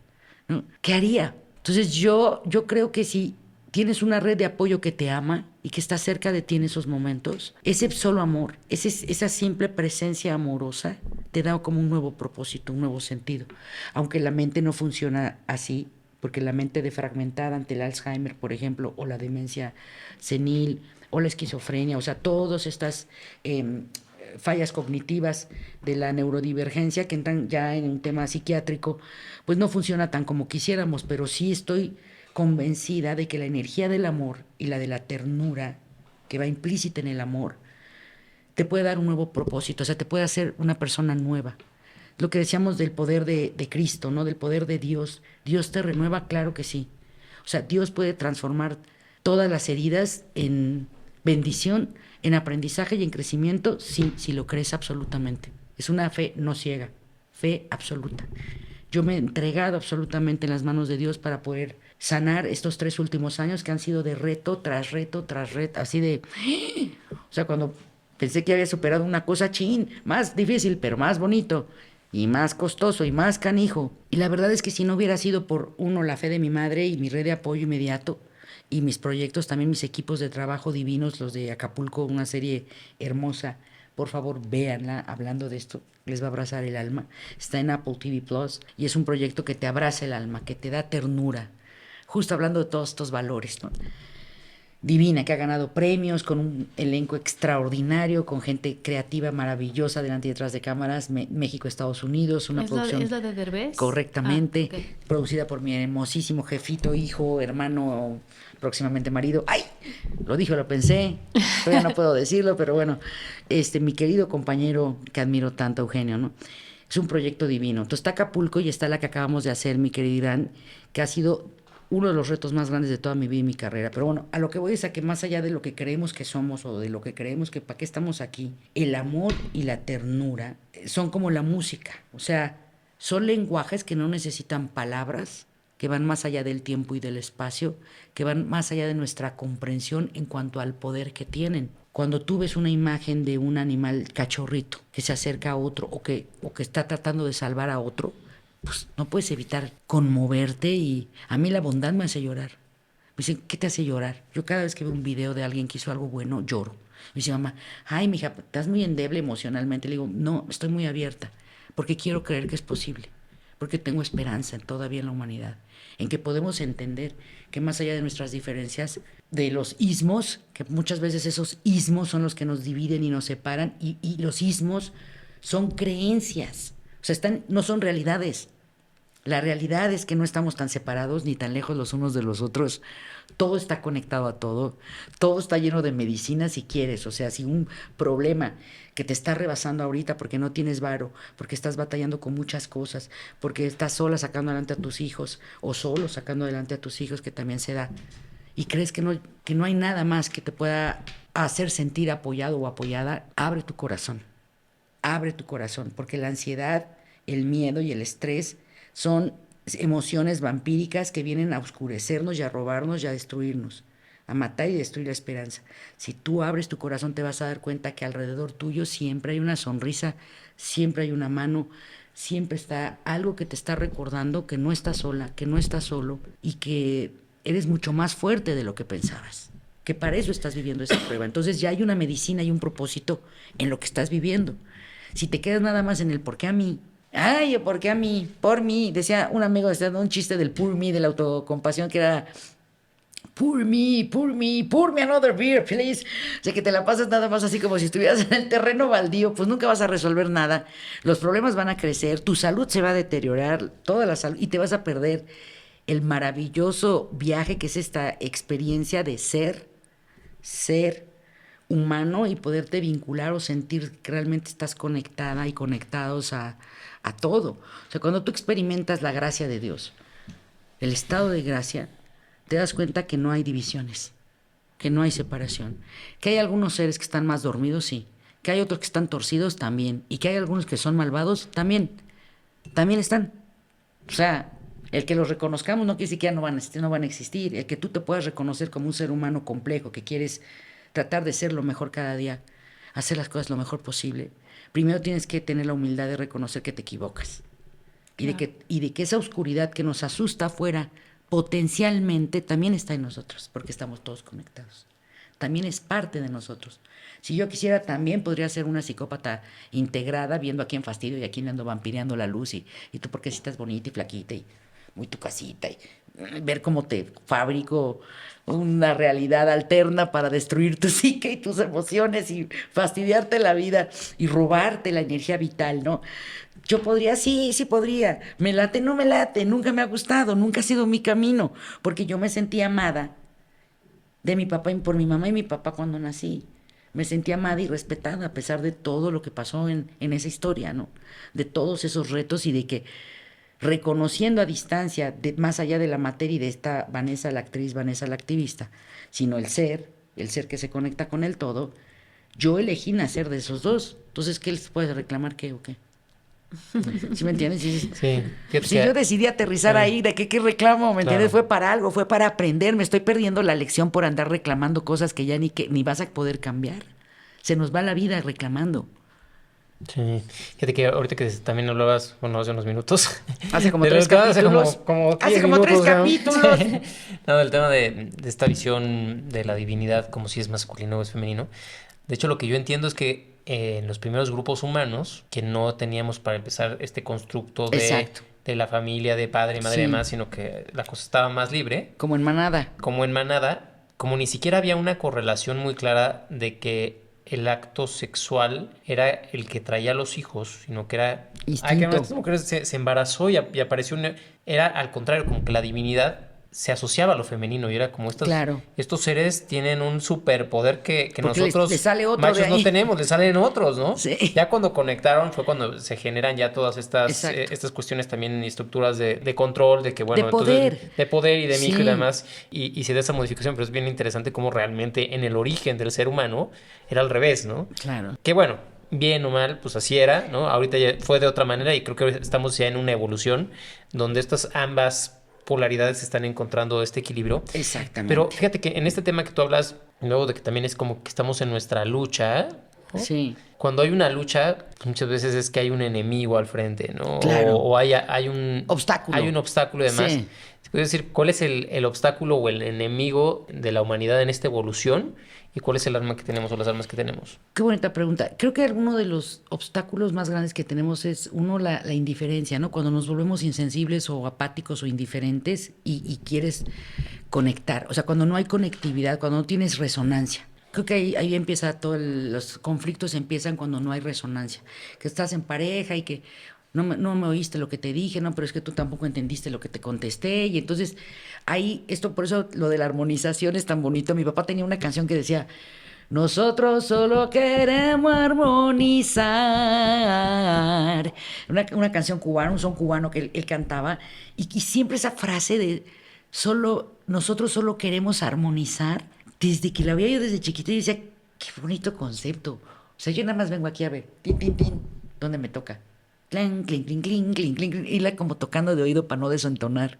¿no? ¿Qué haría? Entonces yo creo que si tienes una red de apoyo que te ama y que está cerca de ti en esos momentos, ese solo amor, esa simple presencia amorosa te da como un nuevo propósito, un nuevo sentido. Aunque la mente no funciona así, porque la mente defragmentada ante el Alzheimer, por ejemplo, o la demencia senil, o la esquizofrenia, o sea, todas estas fallas cognitivas de la neurodivergencia que entran ya en un tema psiquiátrico, pues no funciona tan como quisiéramos, pero sí estoy convencida de que la energía del amor y la de la ternura que va implícita en el amor te puede dar un nuevo propósito, o sea, te puede hacer una persona nueva. Lo que decíamos del poder de Cristo, ¿no? Del poder de Dios. ¿Dios te renueva? Claro que sí. O sea, Dios puede transformar todas las heridas en bendición, en aprendizaje y en crecimiento, si lo crees absolutamente. Es una fe no ciega, fe absoluta. Yo me he entregado absolutamente en las manos de Dios para poder sanar estos 3 últimos años que han sido de reto tras reto tras reto, así de... O sea, cuando pensé que había superado una cosa, más difícil, pero más bonito, y más costoso, y más canijo. Y la verdad es que si no hubiera sido por, uno, la fe de mi madre y mi red de apoyo inmediato, y mis proyectos, también mis equipos de trabajo divinos, los de Acapulco, una serie hermosa, por favor véanla, hablando de esto, les va a abrazar el alma. Está en Apple TV Plus y es un proyecto que te abraza el alma, que te da ternura, justo hablando de todos estos valores, ¿no? Divina, que ha ganado premios, con un elenco extraordinario, con gente creativa maravillosa delante y detrás de cámaras, México, Estados Unidos, una producción... ¿Es la de Derbez? Correctamente, producida por mi hermosísimo jefito, hijo, hermano, próximamente marido. ¡Ay! Lo dije, lo pensé, todavía no puedo decirlo, pero bueno, mi querido compañero que admiro tanto, Eugenio, ¿no? Es un proyecto divino. Entonces está Acapulco y está la que acabamos de hacer, mi querido Irán, que ha sido uno de los retos más grandes de toda mi vida y mi carrera. Pero bueno, a lo que voy es a que más allá de lo que creemos que somos o de lo que creemos que para qué estamos aquí, el amor y la ternura son como la música. O sea, son lenguajes que no necesitan palabras, que van más allá del tiempo y del espacio, que van más allá de nuestra comprensión en cuanto al poder que tienen. Cuando tú ves una imagen de un animal cachorrito que se acerca a otro o que está tratando de salvar a otro, pues no puedes evitar conmoverte, y a mí la bondad me hace llorar. Me dicen, ¿qué te hace llorar? Yo cada vez que veo un video de alguien que hizo algo bueno, lloro. Me dice mamá, ay, mija, estás muy endeble emocionalmente. Le digo, no, estoy muy abierta, porque quiero creer que es posible, porque tengo esperanza todavía en la humanidad, en que podemos entender que más allá de nuestras diferencias, de los ismos, que muchas veces esos ismos son los que nos dividen y nos separan, y los ismos son creencias, o sea, no son realidades. La realidad es que no estamos tan separados ni tan lejos los unos de los otros. Todo está conectado a todo. Todo está lleno de medicina si quieres. O sea, si un problema que te está rebasando ahorita porque no tienes varo, porque estás batallando con muchas cosas, porque estás sola sacando adelante a tus hijos o solo sacando adelante a tus hijos, que también se da, y crees que no hay nada más que te pueda hacer sentir apoyado o apoyada, abre tu corazón. Abre tu corazón, porque la ansiedad, el miedo y el estrés son emociones vampíricas que vienen a oscurecernos y a robarnos y a destruirnos, a matar y destruir la esperanza. Si tú abres tu corazón, te vas a dar cuenta que alrededor tuyo siempre hay una sonrisa, siempre hay una mano, siempre está algo que te está recordando que no estás sola, que no estás solo, y que eres mucho más fuerte de lo que pensabas, que para eso estás viviendo esa prueba. Entonces ya hay una medicina y un propósito en lo que estás viviendo. Si te quedas nada más en el ¿por qué a mí? Ay, ¿por qué a mí? Por mí. Decía un amigo, decía un chiste del pour me, de la autocompasión, que era pour me another beer, please. O sea, que te la pasas nada más así como si estuvieras en el terreno baldío, pues nunca vas a resolver nada. Los problemas van a crecer, tu salud se va a deteriorar, toda la salud, y te vas a perder el maravilloso viaje que es esta experiencia de ser humano y poderte vincular o sentir que realmente estás conectada y conectados a todo. O sea, cuando tú experimentas la gracia de Dios, el estado de gracia, te das cuenta que no hay divisiones, que no hay separación, que hay algunos seres que están más dormidos, sí, que hay otros que están torcidos también, y que hay algunos que son malvados también están. O sea, el que los reconozcamos no quiere decir que ya no van a existir. El que tú te puedas reconocer como un ser humano complejo, que quieres tratar de ser lo mejor cada día, hacer las cosas lo mejor posible, primero tienes que tener la humildad de reconocer que te equivocas. Y de que esa oscuridad que nos asusta afuera potencialmente también está en nosotros, porque estamos todos conectados. También es parte de nosotros. Si yo quisiera, también podría ser una psicópata integrada, viendo a quién fastidio y a quién le ando vampireando la luz, y tú porque si estás bonita y flaquita y muy tu casita, y ver cómo te fabrico una realidad alterna para destruir tu psique y tus emociones y fastidiarte la vida y robarte la energía vital, ¿no? Yo podría, sí podría. Me late, no me late, nunca me ha gustado, nunca ha sido mi camino, porque yo me sentí amada de mi papá y por mi mamá y mi papá cuando nací. Me sentí amada y respetada a pesar de todo lo que pasó en esa historia, ¿no? De todos esos retos y de que reconociendo a distancia, más allá de la materia y de esta Vanessa la actriz, Vanessa la activista, sino el ser que se conecta con el todo, yo elegí nacer de esos dos. Entonces, ¿qué les puede reclamar qué o qué? ¿Sí me entiendes? Sí. Si yo decidí aterrizar ahí, ¿de qué reclamo? ¿Me entiendes? Fue para algo, fue para aprender. Me estoy perdiendo la lección por andar reclamando cosas que ya ni vas a poder cambiar. Se nos va la vida reclamando. Sí. Fíjate que ahorita que también hablabas, bueno, hace unos minutos. Hace como 3 capítulos. Hace como 3 capítulos. No, el tema de esta visión de la divinidad, como si es masculino o es femenino. De hecho, lo que yo entiendo es que en los primeros grupos humanos, que no teníamos para empezar este constructo de la familia, de padre, madre y demás, sino que la cosa estaba más libre. Como en manada. Como ni siquiera había una correlación muy clara de que el acto sexual era el que traía a los hijos, sino que era... Instinto. Que esta mujer se embarazó y apareció era al contrario, como que la divinidad se asociaba a lo femenino y era como estos seres tienen un superpoder que nosotros le sale otro machos no tenemos, le salen otros, ¿no? Sí. Ya cuando conectaron fue cuando se generan ya todas estas cuestiones también y estructuras de control, de que bueno, de poder. Entonces, de poder y de mijo y demás, y se da esa modificación, pero es bien interesante cómo realmente en el origen del ser humano era al revés, ¿no? Claro. Que bueno, bien o mal, pues así era, ¿no? Ahorita ya fue de otra manera y creo que estamos ya en una evolución donde estas ambas polaridades están encontrando este equilibrio. Exactamente. Pero fíjate que en este tema que tú hablas, luego de que también es como que estamos en nuestra lucha, ¿no? Sí. Cuando hay una lucha, muchas veces es que hay un enemigo al frente, ¿no? Claro. O hay un obstáculo. Hay un obstáculo y demás. Sí. Es decir, ¿cuál es el obstáculo o el enemigo de la humanidad en esta evolución? ¿Y cuál es el arma que tenemos o las armas que tenemos? Qué bonita pregunta. Creo que uno de los obstáculos más grandes que tenemos es, la indiferencia, ¿no? Cuando nos volvemos insensibles o apáticos o indiferentes y quieres conectar. O sea, cuando no hay conectividad, cuando no tienes resonancia. Creo que ahí empieza los conflictos empiezan cuando no hay resonancia. Que estás en pareja y que no me oíste lo que te dije, no, pero es que tú tampoco entendiste lo que te contesté. Y entonces, por eso lo de la armonización es tan bonito. Mi papá tenía una canción que decía, nosotros solo queremos armonizar. Una canción cubana, un son cubano que él cantaba. Y siempre esa frase de, nosotros solo queremos armonizar. Desde que la veía yo desde chiquita, y decía, qué bonito concepto. O sea, yo nada más vengo aquí a ver, tin, tin, tin, ¿dónde me toca? Clan, clink, clink, clink, clink, clink, irla como tocando de oído para no desentonar.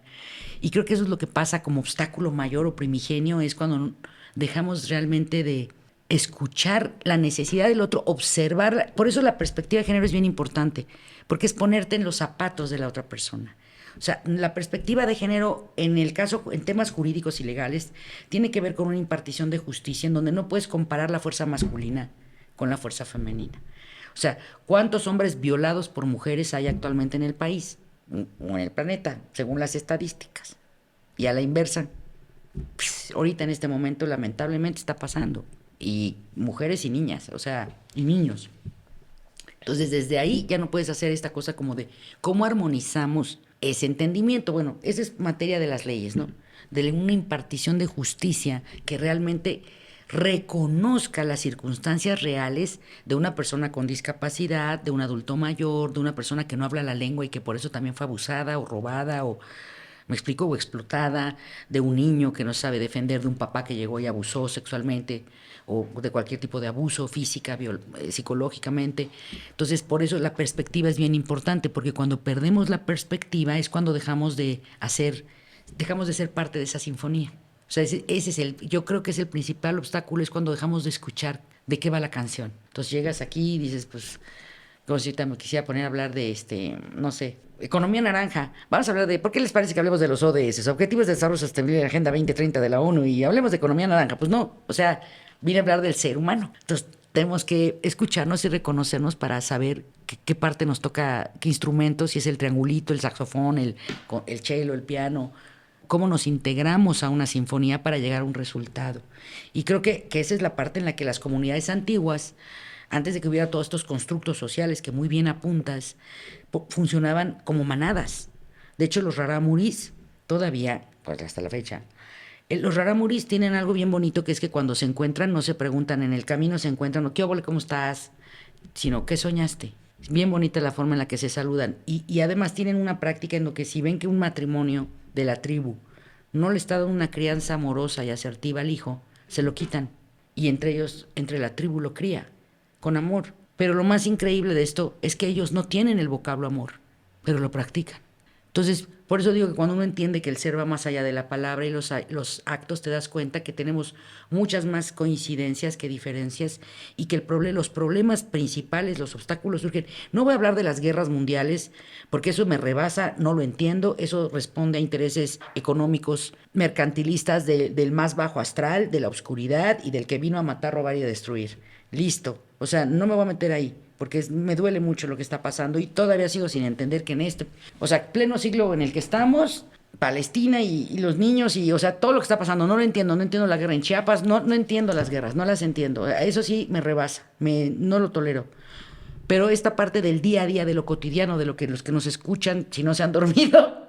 Y creo que eso es lo que pasa como obstáculo mayor o primigenio, es cuando dejamos realmente de escuchar la necesidad del otro, observarla. Por eso la perspectiva de género es bien importante, porque es ponerte en los zapatos de la otra persona. O sea, la perspectiva de género, en temas jurídicos y legales, tiene que ver con una impartición de justicia en donde no puedes comparar la fuerza masculina con la fuerza femenina. O sea, ¿cuántos hombres violados por mujeres hay actualmente en el país o en el planeta, según las estadísticas? Y a la inversa, pues, ahorita en este momento lamentablemente está pasando. Y mujeres y niñas, o sea, y niños. Entonces, desde ahí ya no puedes hacer esta cosa como de cómo armonizamos ese entendimiento. Bueno, esa es materia de las leyes, ¿no? De una impartición de justicia que realmente reconozca las circunstancias reales de una persona con discapacidad, de un adulto mayor, de una persona que no habla la lengua y que por eso también fue abusada o robada o, me explico, o explotada, de un niño que no sabe defender, de un papá que llegó y abusó sexualmente o de cualquier tipo de abuso física, psicológicamente. Entonces, por eso la perspectiva es bien importante, porque cuando perdemos la perspectiva es cuando dejamos de ser parte de esa sinfonía. O sea, yo creo que es el principal obstáculo, es cuando dejamos de escuchar de qué va la canción. Entonces llegas aquí y dices, pues, como si me quisiera poner a hablar de, no sé, economía naranja. Vamos a hablar de, ¿por qué les parece que hablemos de los ODS, Objetivos de Desarrollo Sostenible de la Agenda 2030 de la ONU, y hablemos de economía naranja? Pues no, o sea, vine a hablar del ser humano. Entonces, tenemos que escucharnos y reconocernos para saber qué parte nos toca, qué instrumentos, si es el triangulito, el saxofón, el cello, el piano, cómo nos integramos a una sinfonía para llegar a un resultado. Y creo que esa es la parte en la que las comunidades antiguas, antes de que hubiera todos estos constructos sociales que muy bien apuntas, funcionaban como manadas. De hecho, los rarámuris, todavía, pues hasta la fecha, los rarámuris tienen algo bien bonito, que es que cuando se encuentran no se preguntan en el camino, se encuentran, ¿qué óvole, cómo estás? Sino, ¿qué soñaste? Es bien bonita la forma en la que se saludan. Y además tienen una práctica en lo que si ven que un matrimonio de la tribu no le está dando una crianza amorosa y asertiva al hijo, se lo quitan. Y entre ellos, entre la tribu lo cría, con amor. Pero lo más increíble de esto es que ellos no tienen el vocablo amor, pero lo practican. Entonces, por eso digo que cuando uno entiende que el ser va más allá de la palabra y los actos, te das cuenta que tenemos muchas más coincidencias que diferencias, y que los problemas principales, los obstáculos surgen. No voy a hablar de las guerras mundiales, porque eso me rebasa, no lo entiendo. Eso responde a intereses económicos mercantilistas del más bajo astral, de la oscuridad y del que vino a matar, robar y a destruir. Listo. O sea, no me voy a meter ahí, porque me duele mucho lo que está pasando, y todavía sigo sin entender que pleno siglo en el que estamos, Palestina y los niños, y, o sea, todo lo que está pasando, no lo entiendo. No entiendo la guerra en Chiapas, no entiendo las guerras, no las entiendo. Eso sí me rebasa, no lo tolero. Pero esta parte del día a día, de lo cotidiano, de lo que los que nos escuchan, si no se han dormido,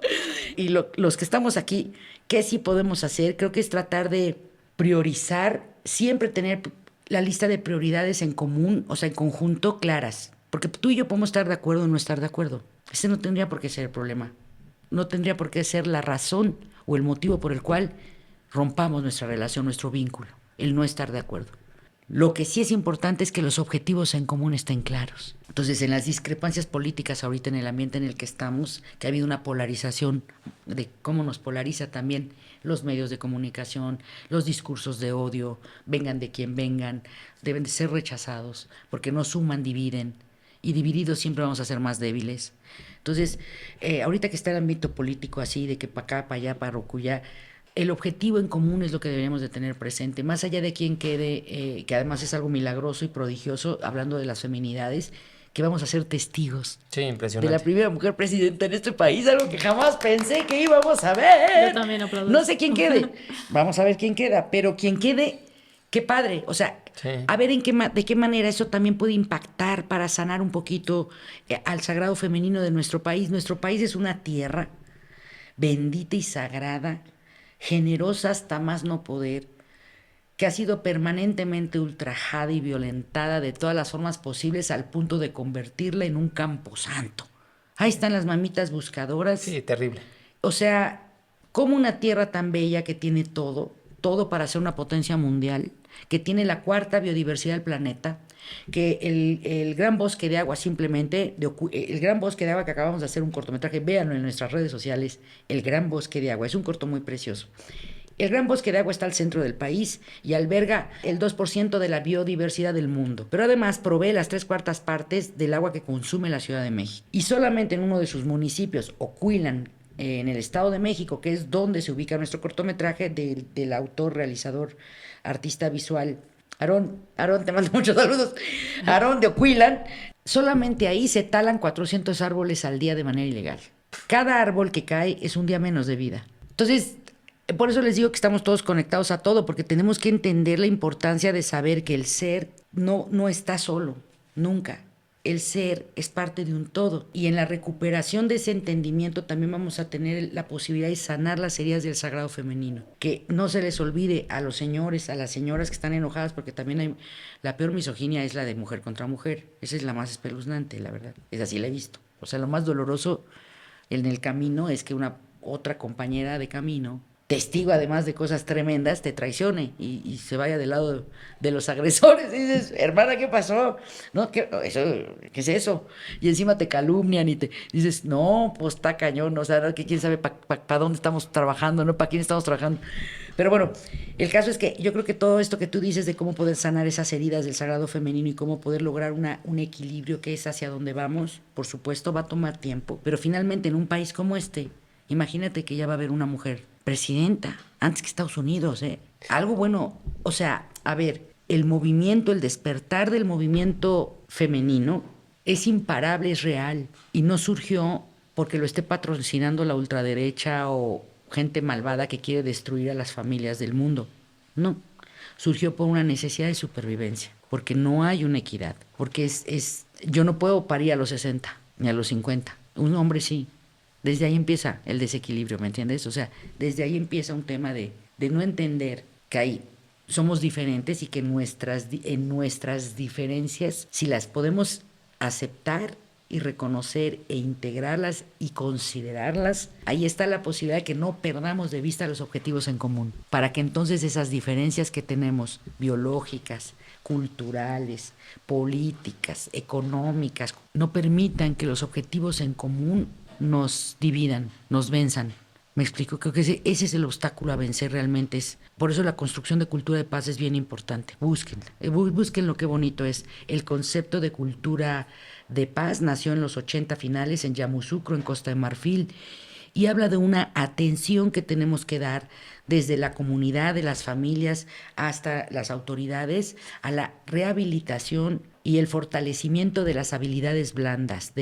y los que estamos aquí, ¿qué sí podemos hacer? Creo que es tratar de priorizar, siempre tener la lista de prioridades en común, o sea, en conjunto, claras. Porque tú y yo podemos estar de acuerdo o no estar de acuerdo. Ese no tendría por qué ser el problema. No tendría por qué ser la razón o el motivo por el cual rompamos nuestra relación, nuestro vínculo, el no estar de acuerdo. Lo que sí es importante es que los objetivos en común estén claros. Entonces, en las discrepancias políticas ahorita, en el ambiente en el que estamos, que ha habido una polarización de cómo nos polariza también los medios de comunicación, los discursos de odio, vengan de quien vengan, deben de ser rechazados, porque no suman, dividen, y divididos siempre vamos a ser más débiles. Entonces, ahorita que está el ámbito político así, de que para acá, para allá, para rocuya, el objetivo en común es lo que deberíamos de tener presente, más allá de quién quede, que además es algo milagroso y prodigioso, hablando de las feminidades, que vamos a ser testigos, sí, impresionante, de la primera mujer presidenta en este país, algo que jamás pensé que íbamos a ver. Yo también aplaudo. No sé quién quede, vamos a ver quién queda, pero quien quede, qué padre. O sea, sí, a ver de qué manera eso también puede impactar para sanar un poquito al sagrado femenino de nuestro país. Nuestro país es una tierra bendita y sagrada, generosa hasta más no poder, que ha sido permanentemente ultrajada y violentada de todas las formas posibles, al punto de convertirla en un camposanto. Ahí están las mamitas buscadoras. Sí, terrible. O sea, como una tierra tan bella que tiene todo para ser una potencia mundial, que tiene la cuarta biodiversidad del planeta, que el gran bosque de agua, simplemente, el gran bosque de agua, que acabamos de hacer un cortometraje, véanlo en nuestras redes sociales, el gran bosque de agua, es un corto muy precioso. El gran bosque de agua está al centro del país y alberga el 2% de la biodiversidad del mundo, pero además provee las 3/4 partes del agua que consume la Ciudad de México. Y solamente en uno de sus municipios, Ocuilan, en el Estado de México, que es donde se ubica nuestro cortometraje, del autor, realizador, artista visual, Aarón, te mando muchos saludos, Aarón de Ocuilan, solamente ahí se talan 400 árboles al día de manera ilegal. Cada árbol que cae es un día menos de vida. Entonces, por eso les digo que estamos todos conectados a todo, porque tenemos que entender la importancia de saber que el ser no está solo, nunca. El ser es parte de un todo, y en la recuperación de ese entendimiento también vamos a tener la posibilidad de sanar las heridas del sagrado femenino. Que no se les olvide a los señores, a las señoras que están enojadas, porque también la peor misoginia es la de mujer contra mujer. Esa es la más espeluznante, la verdad. Es así la he visto. O sea, lo más doloroso en el camino es que una otra compañera de camino testigo además de cosas tremendas, te traicione y se vaya del lado de los agresores. Y dices, hermana, ¿qué pasó? No, ¿qué es eso? Y encima te calumnian y te dices, no, pues está cañón, o sea, que quién sabe para dónde estamos trabajando, ¿no? ¿Para quién estamos trabajando? Pero bueno, el caso es que yo creo que todo esto que tú dices de cómo poder sanar esas heridas del sagrado femenino y cómo poder lograr un equilibrio que es hacia donde vamos, por supuesto va a tomar tiempo, pero finalmente en un país como este, imagínate que ya va a haber una mujer presidenta, antes que Estados Unidos, ¿eh? Algo bueno, o sea, a ver, el movimiento, el despertar del movimiento femenino es imparable, es real, y no surgió porque lo esté patrocinando la ultraderecha o gente malvada que quiere destruir a las familias del mundo. No, surgió por una necesidad de supervivencia, porque no hay una equidad, porque yo no puedo parir a los 60 ni a los 50, un hombre sí. Desde ahí empieza el desequilibrio, ¿me entiendes? O sea, desde ahí empieza un tema de no entender que somos diferentes y que en nuestras diferencias, si las podemos aceptar y reconocer e integrarlas y considerarlas, ahí está la posibilidad de que no perdamos de vista los objetivos en común, para que entonces esas diferencias que tenemos, biológicas, culturales, políticas, económicas, no permitan que los objetivos en común nos dividan, nos venzan. Me explico, creo que ese es el obstáculo a vencer realmente. Por eso la construcción de cultura de paz es bien importante. Busquen lo que bonito es. El concepto de cultura de paz nació en los 80 finales en Yamoussoukro, en Costa de Marfil, y habla de una atención que tenemos que dar desde la comunidad, de las familias, hasta las autoridades, a la rehabilitación y el fortalecimiento de las habilidades blandas,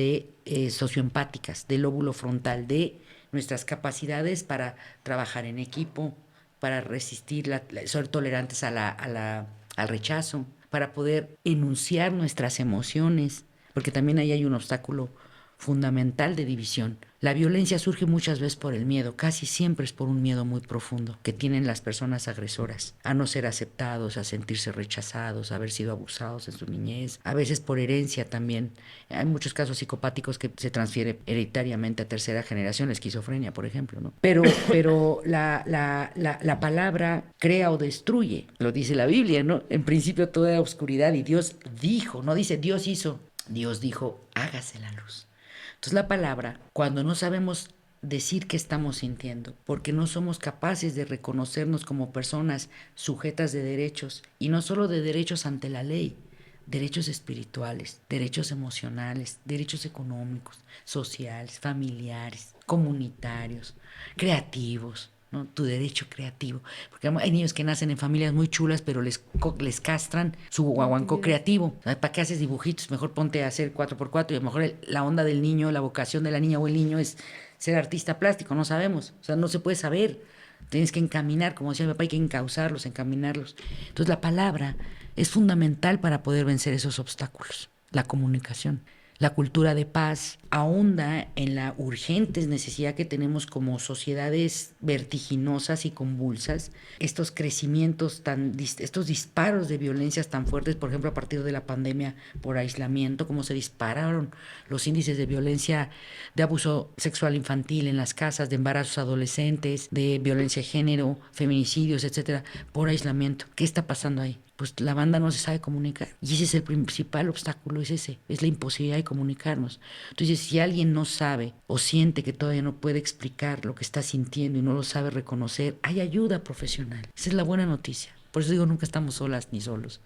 socioempáticas, del lóbulo frontal, de nuestras capacidades para trabajar en equipo, para resistir, ser tolerantes al rechazo, para poder enunciar nuestras emociones, porque también ahí hay un obstáculo fundamental de división. La violencia surge muchas veces por el miedo, casi siempre es por un miedo muy profundo que tienen las personas agresoras, a no ser aceptados, a sentirse rechazados, a haber sido abusados en su niñez, a veces por herencia también. Hay muchos casos psicopáticos que se transfieren hereditariamente a tercera generación, la esquizofrenia, por ejemplo, ¿no? Pero la palabra crea o destruye, lo dice la Biblia, ¿no? En principio todo era oscuridad y Dios dijo, no dice Dios hizo, Dios dijo, hágase la luz. Entonces la palabra, cuando no sabemos decir qué estamos sintiendo, porque no somos capaces de reconocernos como personas sujetas de derechos, y no solo de derechos ante la ley, derechos espirituales, derechos emocionales, derechos económicos, sociales, familiares, comunitarios, creativos, ¿no? Tu derecho creativo, porque hay niños que nacen en familias muy chulas, pero les castran su guaguancó creativo. ¿Para qué haces dibujitos? Mejor ponte a hacer 4x4, y a lo mejor la onda del niño, la vocación de la niña o el niño es ser artista plástico, no sabemos, o sea, no se puede saber. Tienes que encaminar, como decía mi papá, hay que encauzarlos, encaminarlos. Entonces la palabra es fundamental para poder vencer esos obstáculos, la comunicación. La cultura de paz ahonda en la urgente necesidad que tenemos como sociedades vertiginosas y convulsas, estos crecimientos, estos disparos de violencias tan fuertes, por ejemplo, a partir de la pandemia por aislamiento, cómo se dispararon los índices de violencia, de abuso sexual infantil en las casas, de embarazos adolescentes, de violencia de género, feminicidios, etcétera, por aislamiento. ¿Qué está pasando ahí? Pues la banda no se sabe comunicar. Y ese es el principal obstáculo, es la imposibilidad de comunicarnos. Entonces, si alguien no sabe o siente que todavía no puede explicar lo que está sintiendo y no lo sabe reconocer, hay ayuda profesional. Esa es la buena noticia. Por eso digo, nunca estamos solas ni solos.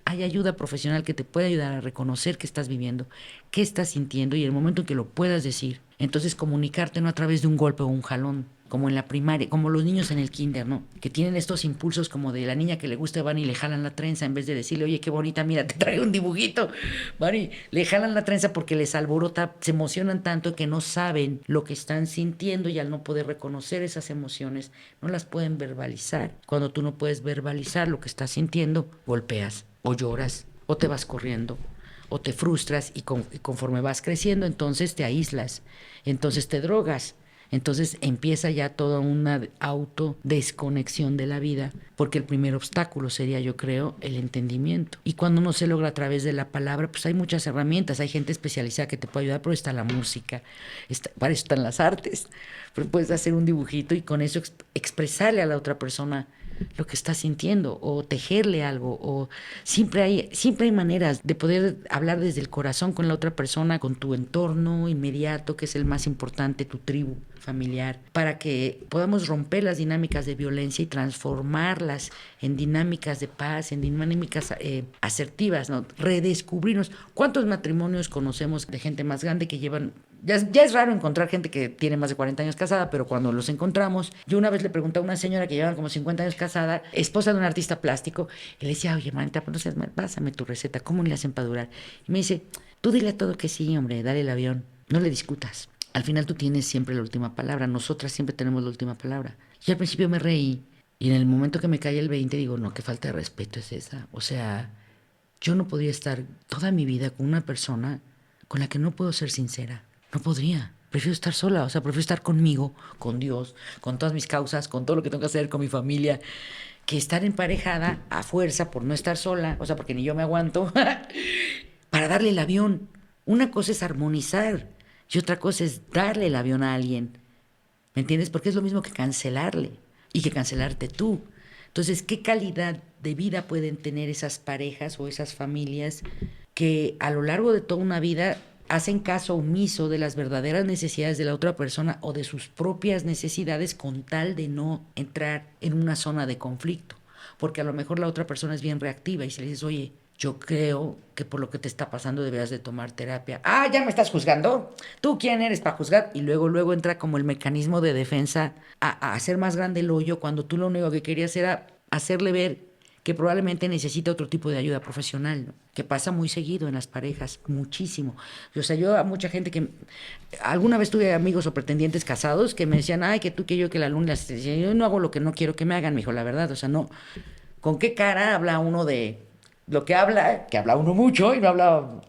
Hay ayuda profesional que te puede ayudar a reconocer qué estás viviendo, qué estás sintiendo, y en el momento en que lo puedas decir, entonces comunicarte no a través de un golpe o un jalón, como en la primaria, como los niños en el kinder, ¿no? Que tienen estos impulsos como de la niña que le gusta, van y le jalan la trenza en vez de decirle, oye, qué bonita, mira, te traigo un dibujito. Van y le jalan la trenza porque les alborota, se emocionan tanto que no saben lo que están sintiendo, y al no poder reconocer esas emociones, no las pueden verbalizar. Cuando tú no puedes verbalizar lo que estás sintiendo, golpeas, o lloras, o te vas corriendo, o te frustras, y conforme vas creciendo, entonces te aíslas, entonces te drogas. Entonces empieza ya toda una autodesconexión de la vida, porque el primer obstáculo sería, yo creo, el entendimiento. Y cuando no se logra a través de la palabra, pues hay muchas herramientas, hay gente especializada que te puede ayudar, pero está la música, para eso están las artes. Pero puedes hacer un dibujito y con eso expresarle a la otra persona lo que está sintiendo, o tejerle algo, o siempre hay maneras de poder hablar desde el corazón con la otra persona, con tu entorno inmediato, que es el más importante, tu tribu familiar, para que podamos romper las dinámicas de violencia y transformarlas en dinámicas de paz, en dinámicas asertivas, ¿no? Redescubrirnos. ¿Cuántos matrimonios conocemos de gente más grande que llevan... Ya es raro encontrar gente que tiene más de 40 años casada, pero cuando los encontramos, yo una vez le pregunté a una señora que llevaba como 50 años casada, esposa de un artista plástico, y le decía, oye, manita, pues no seas mal, pásame tu receta, ¿cómo le hacen para durar? Y me dice, tú dile a todo que sí, hombre, dale el avión, no le discutas. Al final tú tienes siempre la última palabra, nosotras siempre tenemos la última palabra. Y al principio me reí, y en el momento que me cae el 20 digo, no, qué falta de respeto es esa. O sea, yo no podría estar toda mi vida con una persona con la que no puedo ser sincera. No podría. Prefiero estar sola, o sea, prefiero estar conmigo, con Dios, con todas mis causas, con todo lo que tengo que hacer, con mi familia, que estar emparejada a fuerza por no estar sola, o sea, porque ni yo me aguanto, para darle el avión. Una cosa es armonizar y otra cosa es darle el avión a alguien. ¿Me entiendes? Porque es lo mismo que cancelarle y que cancelarte tú. Entonces, ¿qué calidad de vida pueden tener esas parejas o esas familias que a lo largo de toda una vida hacen caso omiso de las verdaderas necesidades de la otra persona o de sus propias necesidades con tal de no entrar en una zona de conflicto? Porque a lo mejor la otra persona es bien reactiva y si le dices, oye, yo creo que por lo que te está pasando deberías de tomar terapia. Ah, ¿ya me estás juzgando? ¿Tú quién eres para juzgar? Y luego entra como el mecanismo de defensa a hacer más grande el hoyo cuando tú lo único que querías era hacerle ver que probablemente necesita otro tipo de ayuda profesional, ¿no? Que pasa muy seguido en las parejas, muchísimo. O sea, yo a mucha gente que... Alguna vez tuve amigos o pretendientes casados que me decían, ay, que tú, que yo, que la luna... Yo no hago lo que no quiero que me hagan, me dijo, la verdad, o sea, no... ¿Con qué cara habla uno de lo que habla uno mucho, y no hablo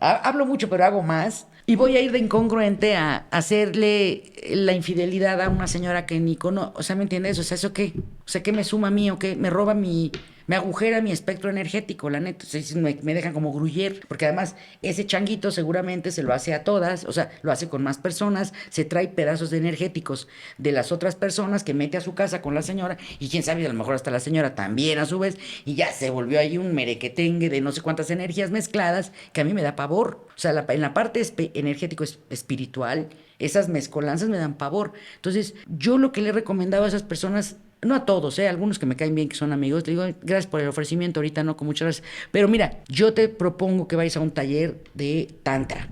mucho, pero hago más? Y voy a ir de incongruente a hacerle la infidelidad a una señora que ni conozco. O sea, ¿me entiendes? O sea, ¿eso qué? O sea, ¿qué me suma a mí o qué? Me roba me agujera mi espectro energético, la neta. O sea, me dejan como gruyer, porque además ese changuito seguramente se lo hace a todas, o sea, lo hace con más personas, se trae pedazos de energéticos de las otras personas que mete a su casa con la señora, y quién sabe, a lo mejor hasta la señora también a su vez, y ya se volvió ahí un merequetengue de no sé cuántas energías mezcladas, que a mí me da pavor. O sea, en la parte energético espiritual, esas mezcolanzas me dan pavor. Entonces, yo lo que le he recomendado a esas personas, no a todos, algunos que me caen bien, que son amigos, le digo, gracias por el ofrecimiento, ahorita no, con muchas gracias. Pero mira, yo te propongo que vayas a un taller de tantra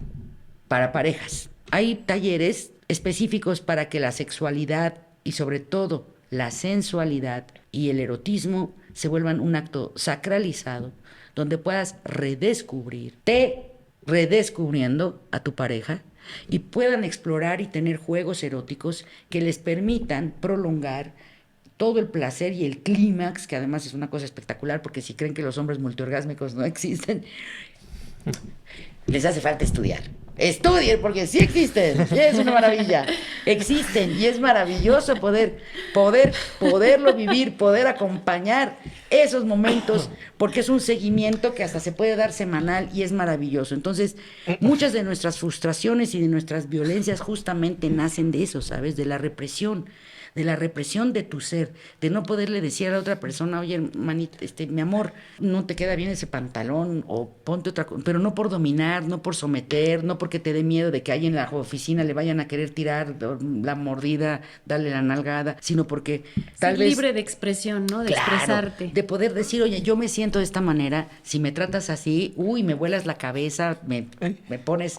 para parejas. Hay talleres específicos para que la sexualidad y sobre todo la sensualidad y el erotismo se vuelvan un acto sacralizado, donde puedas redescubriendo a tu pareja y puedan explorar y tener juegos eróticos que les permitan prolongar todo el placer y el clímax, que además es una cosa espectacular, porque si creen que los hombres multiorgásmicos no existen, les hace falta estudiar. Estudien, porque sí existen, y es una maravilla. Existen, y es maravilloso poderlo vivir, poder acompañar esos momentos, porque es un seguimiento que hasta se puede dar semanal y es maravilloso. Entonces, muchas de nuestras frustraciones y de nuestras violencias justamente nacen de eso, ¿sabes? De la represión de tu ser, de no poderle decir a la otra persona, oye, manita, mi amor, no te queda bien ese pantalón, o ponte otra cosa, pero no por dominar, no por someter, no porque te dé miedo de que alguien en la oficina le vayan a querer tirar la mordida, darle la nalgada, sino porque tal vez... libre de expresión, ¿no? De expresarte. De poder decir, oye, yo me siento de esta manera, si me tratas así, me vuelas la cabeza, me pones...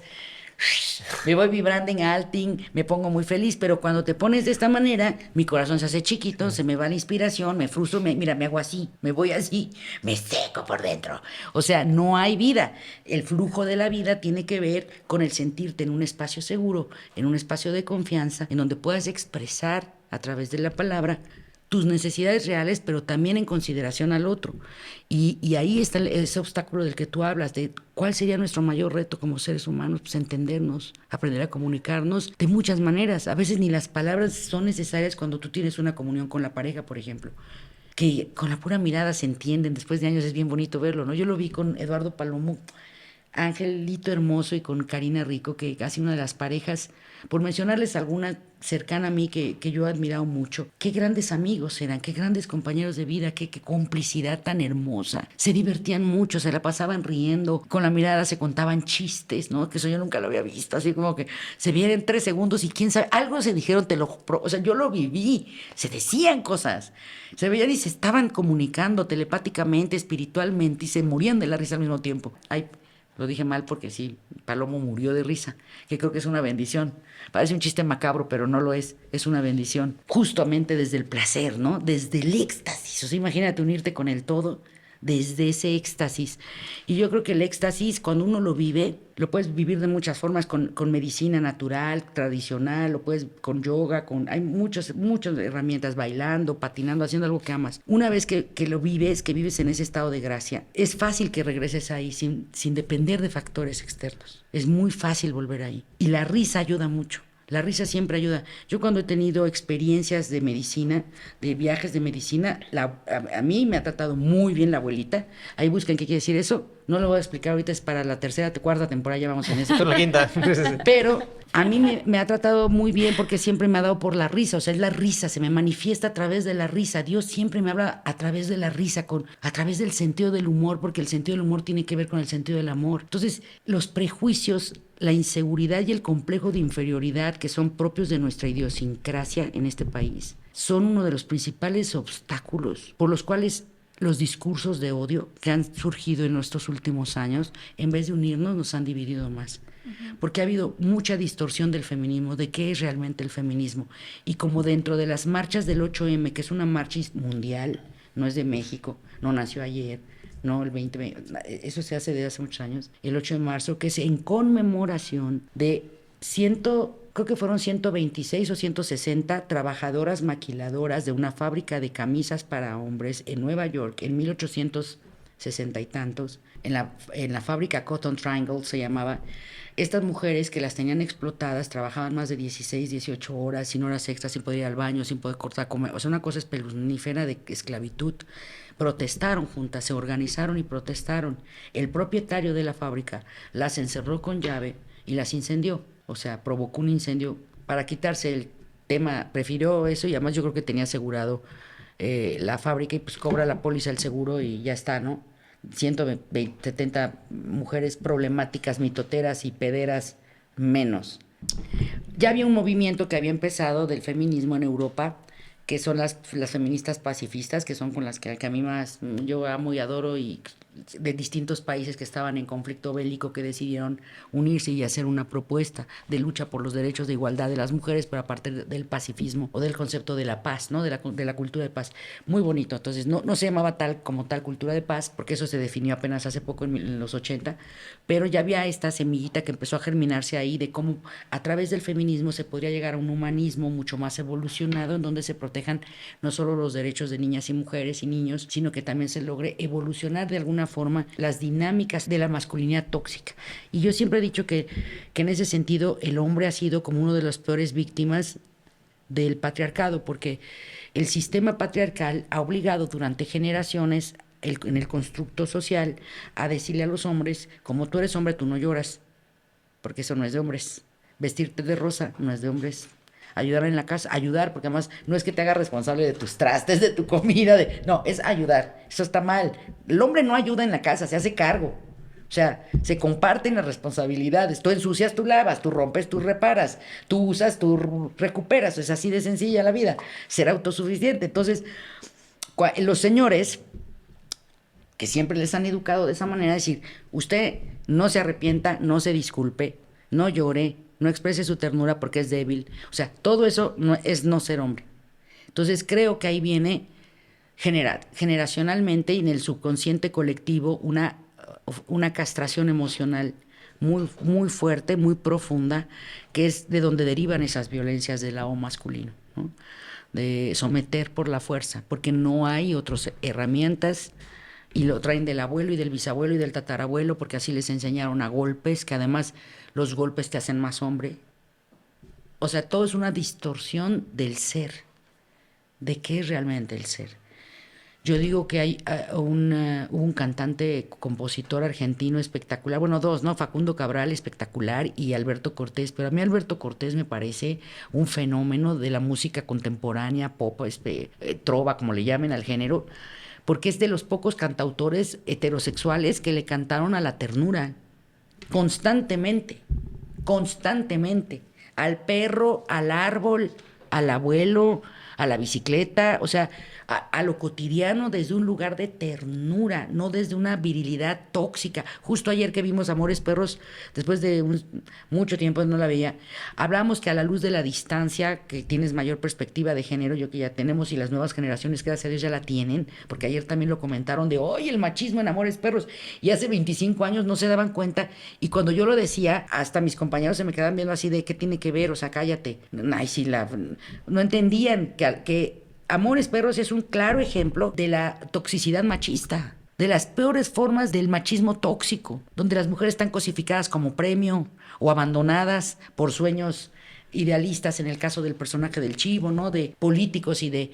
Me voy vibrando en alting, me pongo muy feliz, pero cuando te pones de esta manera, mi corazón se hace chiquito, se me va la inspiración, me frustro, mira, me hago así, me voy así, me seco por dentro. O sea, no hay vida. El flujo de la vida tiene que ver con el sentirte en un espacio seguro, en un espacio de confianza, en donde puedas expresar a través de la palabra tus necesidades reales, pero también en consideración al otro. Y ahí está ese obstáculo del que tú hablas, de cuál sería nuestro mayor reto como seres humanos, pues entendernos, aprender a comunicarnos de muchas maneras. A veces ni las palabras son necesarias cuando tú tienes una comunión con la pareja, por ejemplo, que con la pura mirada se entienden, después de años es bien bonito verlo, ¿no? Yo lo vi con Eduardo Palomo, Angelito Hermoso, y con Karina Rico, que casi una de las parejas, por mencionarles alguna cercana a mí que yo he admirado mucho. Qué grandes amigos eran, qué grandes compañeros de vida, qué complicidad tan hermosa. Se divertían mucho, se la pasaban riendo, con la mirada se contaban chistes, ¿no? Que eso yo nunca lo había visto, así como que se vieron en 3 segundos y quién sabe, algo se dijeron, o sea, yo lo viví, se decían cosas, se veían y se estaban comunicando telepáticamente, espiritualmente, y se morían de la risa al mismo tiempo. Ay, lo dije mal porque sí, Palomo murió de risa, que creo que es una bendición. Parece un chiste macabro, pero no lo es una bendición. Justamente desde el placer, ¿no? Desde el éxtasis. O sea, imagínate unirte con el todo desde ese éxtasis. Y yo creo que el éxtasis, cuando uno lo vive, lo puedes vivir de muchas formas, con medicina natural, tradicional, lo puedes con yoga, hay muchas herramientas, bailando, patinando, haciendo algo que amas. Una vez que lo vives, que vives en ese estado de gracia, es fácil que regreses ahí sin depender de factores externos. Es muy fácil volver ahí. Y la risa ayuda mucho. La risa siempre ayuda. Yo cuando he tenido experiencias de medicina, de viajes de medicina, a mí me ha tratado muy bien la abuelita. Ahí busquen qué quiere decir eso. No lo voy a explicar ahorita, es para la 3ª, 4ª temporada, ya vamos en eso. La 5ª. Pero a mí me ha tratado muy bien porque siempre me ha dado por la risa. O sea, es la risa, se me manifiesta a través de la risa. Dios siempre me habla a través de la risa, a través del sentido del humor, porque el sentido del humor tiene que ver con el sentido del amor. Entonces, los prejuicios, la inseguridad y el complejo de inferioridad que son propios de nuestra idiosincrasia en este país son uno de los principales obstáculos por los cuales los discursos de odio que han surgido en nuestros últimos años, en vez de unirnos, nos han dividido más. Porque ha habido mucha distorsión del feminismo, de qué es realmente el feminismo. Y como dentro de las marchas del 8M, que es una marcha mundial, no es de México, no nació ayer, no el 20, eso se hace desde hace muchos años, el 8 de marzo, que es en conmemoración de creo que fueron 126 o 160 trabajadoras maquiladoras de una fábrica de camisas para hombres en Nueva York en 1860 y tantos, en la fábrica Cotton Triangle se llamaba. Estas mujeres que las tenían explotadas trabajaban más de 16, 18 horas, sin horas extras, sin poder ir al baño, sin poder cortar, comer. O sea, una cosa espeluznífera de esclavitud. Protestaron juntas, se organizaron y protestaron. El propietario de la fábrica las encerró con llave y las incendió. O sea, provocó un incendio para quitarse el tema. Prefirió eso y además yo creo que tenía asegurado la fábrica y pues cobra la póliza el seguro y ya está, ¿no? 170 mujeres problemáticas, mitoteras y pederas menos. Ya había un movimiento que había empezado del feminismo en Europa, que son las feministas pacifistas, que son con las que a mí más yo amo y adoro, y de distintos países que estaban en conflicto bélico, que decidieron unirse y hacer una propuesta de lucha por los derechos de igualdad de las mujeres, pero a partir del pacifismo o del concepto de la paz, ¿no? de la cultura de paz. Muy bonito. Entonces no se llamaba como tal cultura de paz, porque eso se definió apenas hace poco, en los 80, pero ya había esta semillita que empezó a germinarse ahí de cómo a través del feminismo se podría llegar a un humanismo mucho más evolucionado, en donde se protejan no solo los derechos de niñas y mujeres y niños, sino que también se logre evolucionar de alguna forma las dinámicas de la masculinidad tóxica. Y yo siempre he dicho que en ese sentido el hombre ha sido como una de las peores víctimas del patriarcado, porque el sistema patriarcal ha obligado durante generaciones en el constructo social a decirle a los hombres: como tú eres hombre, tú no lloras, porque eso no es de hombres. Vestirte de rosa no es de hombres. Ayudar en la casa, ayudar, porque además no es que te hagas responsable de tus trastes, de tu comida, no, es ayudar. Eso está mal. El hombre no ayuda en la casa, se hace cargo. O sea, se comparten las responsabilidades. Tú ensucias, tú lavas, tú rompes, tú reparas, tú usas, tú recuperas. Es así de sencilla la vida. Ser autosuficiente. Entonces, los señores que siempre les han educado de esa manera, decir: usted no se arrepienta, no se disculpe, no llore, no exprese su ternura porque es débil. O sea, todo eso es no ser hombre. Entonces creo que ahí viene generacionalmente y en el subconsciente colectivo una castración emocional muy, muy fuerte, muy profunda, que es de donde derivan esas violencias del lado masculino, ¿no? de someter por la fuerza, porque no hay otras herramientas y lo traen del abuelo y del bisabuelo y del tatarabuelo, porque así les enseñaron a golpes, que además los golpes te hacen más hombre. O sea, todo es una distorsión del ser, de qué es realmente el ser. Yo digo que hay un cantante, compositor argentino espectacular, bueno, dos, ¿no? Facundo Cabral, espectacular, y Alberto Cortés, pero a mí Alberto Cortés me parece un fenómeno de la música contemporánea, pop, trova, como le llamen al género, porque es de los pocos cantautores heterosexuales que le cantaron a la ternura, constantemente, al perro, al árbol, al abuelo, a la bicicleta, o sea, a lo cotidiano desde un lugar de ternura, no desde una virilidad tóxica. Justo ayer que vimos Amores Perros, después de mucho tiempo no la veía, hablamos que a la luz de la distancia, que tienes mayor perspectiva de género, yo que ya tenemos, y las nuevas generaciones, gracias a Dios, ya la tienen, porque ayer también lo comentaron de, oye, el machismo en Amores Perros, y hace 25 años no se daban cuenta, y cuando yo lo decía, hasta mis compañeros se me quedaban viendo así de, ¿qué tiene que ver? O sea, cállate. Ay, sí, no entendían que Amores Perros es un claro ejemplo de la toxicidad machista, de las peores formas del machismo tóxico, donde las mujeres están cosificadas como premio o abandonadas por sueños idealistas, en el caso del personaje del Chivo, ¿no? De políticos y de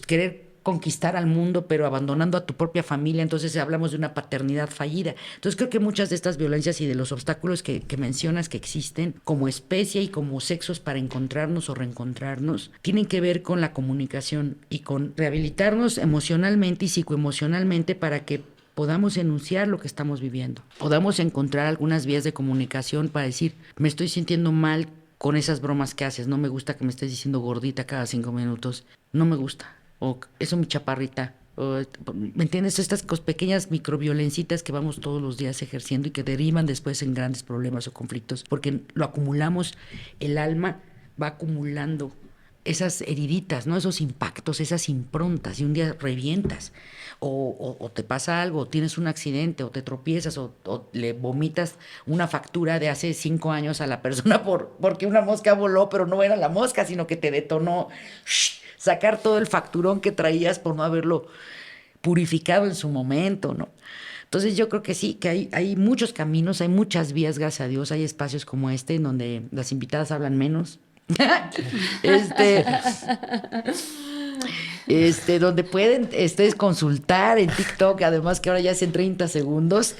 querer conquistar al mundo, pero abandonando a tu propia familia. Entonces hablamos de una paternidad fallida. Entonces creo que muchas de estas violencias y de los obstáculos que mencionas que existen como especie y como sexos para encontrarnos o reencontrarnos, tienen que ver con la comunicación y con rehabilitarnos emocionalmente y psicoemocionalmente para que podamos enunciar lo que estamos viviendo. Podamos encontrar algunas vías de comunicación para decir, me estoy sintiendo mal con esas bromas que haces, no me gusta que me estés diciendo gordita cada 5 minutos, no me gusta. O eso, mi chaparrita, ¿me entiendes? Estas pequeñas microviolencitas que vamos todos los días ejerciendo y que derivan después en grandes problemas o conflictos, porque lo acumulamos, el alma va acumulando esas heriditas, ¿no? Esos impactos, esas improntas, y un día revientas, o te pasa algo, o tienes un accidente, o te tropiezas, o le vomitas una factura de hace 5 años a la persona porque una mosca voló, pero no era la mosca, sino que te detonó. Sacar todo el facturón que traías por no haberlo purificado en su momento, ¿no? Entonces yo creo que sí, que hay muchos caminos, hay muchas vías, gracias a Dios, hay espacios como este en donde las invitadas hablan menos. Donde pueden consultar en TikTok, además que ahora ya es en 30 segundos,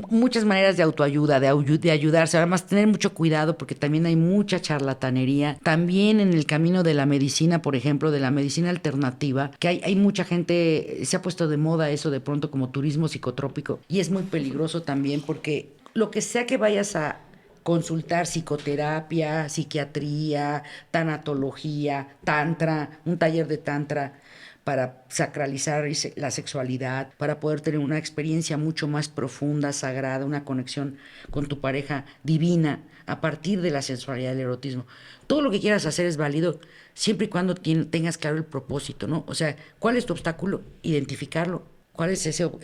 muchas maneras de autoayuda, de ayudarse. Además, tener mucho cuidado porque también hay mucha charlatanería. También en el camino de la medicina, por ejemplo, de la medicina alternativa, que hay mucha gente, se ha puesto de moda eso de pronto como turismo psicotrópico, y es muy peligroso también porque lo que sea que vayas a consultar, psicoterapia, psiquiatría, tanatología, tantra, un taller de tantra para sacralizar la sexualidad, para poder tener una experiencia mucho más profunda, sagrada, una conexión con tu pareja divina a partir de la sensualidad del erotismo. Todo lo que quieras hacer es válido siempre y cuando tengas claro el propósito, ¿no? O sea, ¿cuál es tu obstáculo? Identificarlo. ¿Cuál es eso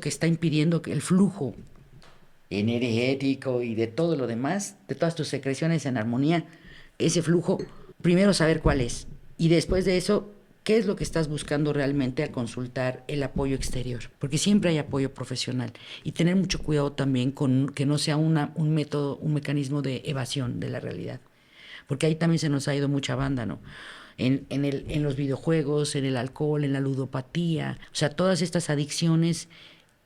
que está impidiendo que el flujo energético y de todo lo demás, de todas tus secreciones en armonía, ese flujo, primero saber cuál es, y después de eso, qué es lo que estás buscando realmente al consultar el apoyo exterior, porque siempre hay apoyo profesional, y tener mucho cuidado también con que no sea un método, un mecanismo de evasión de la realidad, porque ahí también se nos ha ido mucha banda, ¿no? En los videojuegos, en el alcohol, en la ludopatía, o sea, todas estas adicciones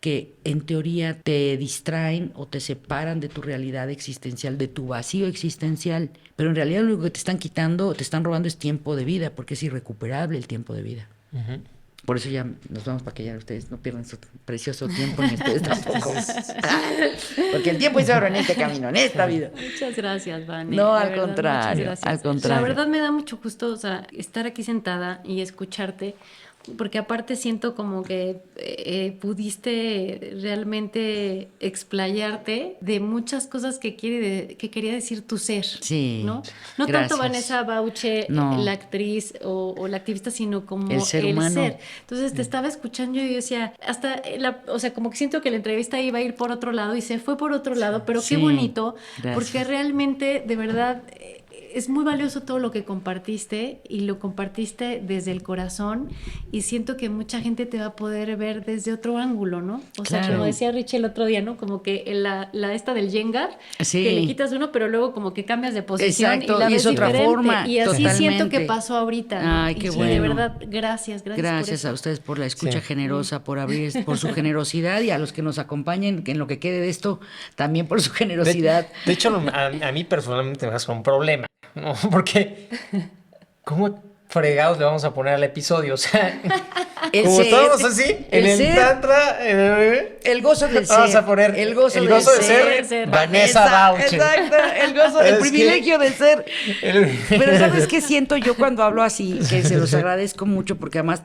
que en teoría te distraen o te separan de tu realidad existencial, de tu vacío existencial, pero en realidad lo único que te están quitando, te están robando es tiempo de vida, porque es irrecuperable el tiempo de vida. Uh-huh. Por eso ya nos vamos para que ya ustedes no pierdan su precioso tiempo, ni ustedes tampoco. Porque el tiempo es oro en este camino, en esta vida. Muchas gracias, Vane. No, al contrario, al contrario. La verdad me da mucho gusto, o sea, estar aquí sentada y escucharte, porque aparte siento como que pudiste realmente explayarte de muchas cosas que quería decir tu ser, sí, ¿no? No gracias. Tanto Vanessa Bauche, no. La actriz o la activista, sino como el ser humano. Ser. Entonces te estaba escuchando y yo decía, o sea, como que siento que la entrevista iba a ir por otro lado y se fue por otro lado, pero sí, qué bonito, gracias. porque realmente, de verdad, es muy valioso todo lo que compartiste y lo compartiste desde el corazón y siento que mucha gente te va a poder ver desde otro ángulo, ¿no? O sea, como decía Richie el otro día, ¿no? Como que la esta del Jenga, que le quitas uno, pero luego como que cambias de posición. Exacto, y la ves es otra diferente. forma. Y así totalmente. siento que pasó ahorita, ¿no? Ay, qué y bueno. de verdad, gracias por eso. A ustedes por la escucha generosa, por abrir, por su generosidad, y a los que nos acompañen en lo que quede de esto, también por su generosidad. De hecho, a mí personalmente me hace un problema, ¿no? Porque, ¿cómo fregados le vamos a poner al episodio? O sea, como estábamos así, en el Tantra, el gozo del ser. Vamos a poner el gozo de ser Vanessa Bauche. Exacto, el privilegio de ser. Pero ¿sabes qué siento yo cuando hablo así? Que se los agradezco mucho porque además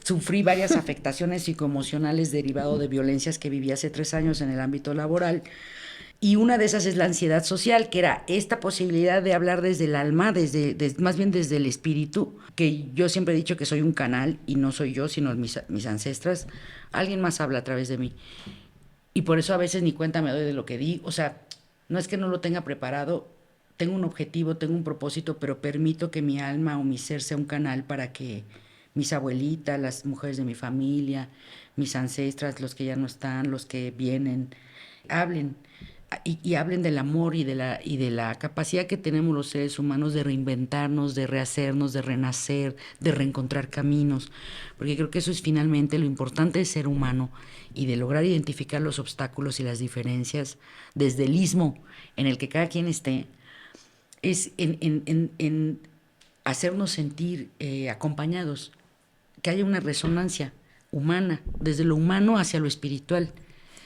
sufrí varias afectaciones psicoemocionales derivado de violencias que viví hace 3 años en el ámbito laboral. Y una de esas es la ansiedad social, que era esta posibilidad de hablar desde el alma, más bien desde el espíritu, que yo siempre he dicho que soy un canal y no soy yo, sino mis ancestras. Alguien más habla a través de mí. Y por eso a veces ni cuenta me doy de lo que di. O sea, no es que no lo tenga preparado, tengo un objetivo, tengo un propósito, pero permito que mi alma o mi ser sea un canal para que mis abuelitas, las mujeres de mi familia, mis ancestras, los que ya no están, los que vienen, hablen. Y hablen del amor y de la capacidad que tenemos los seres humanos de reinventarnos, de rehacernos, de renacer, de reencontrar caminos, porque creo que eso es finalmente lo importante de ser humano y de lograr identificar los obstáculos y las diferencias desde el istmo en el que cada quien esté, es en hacernos sentir acompañados, que haya una resonancia humana, desde lo humano hacia lo espiritual.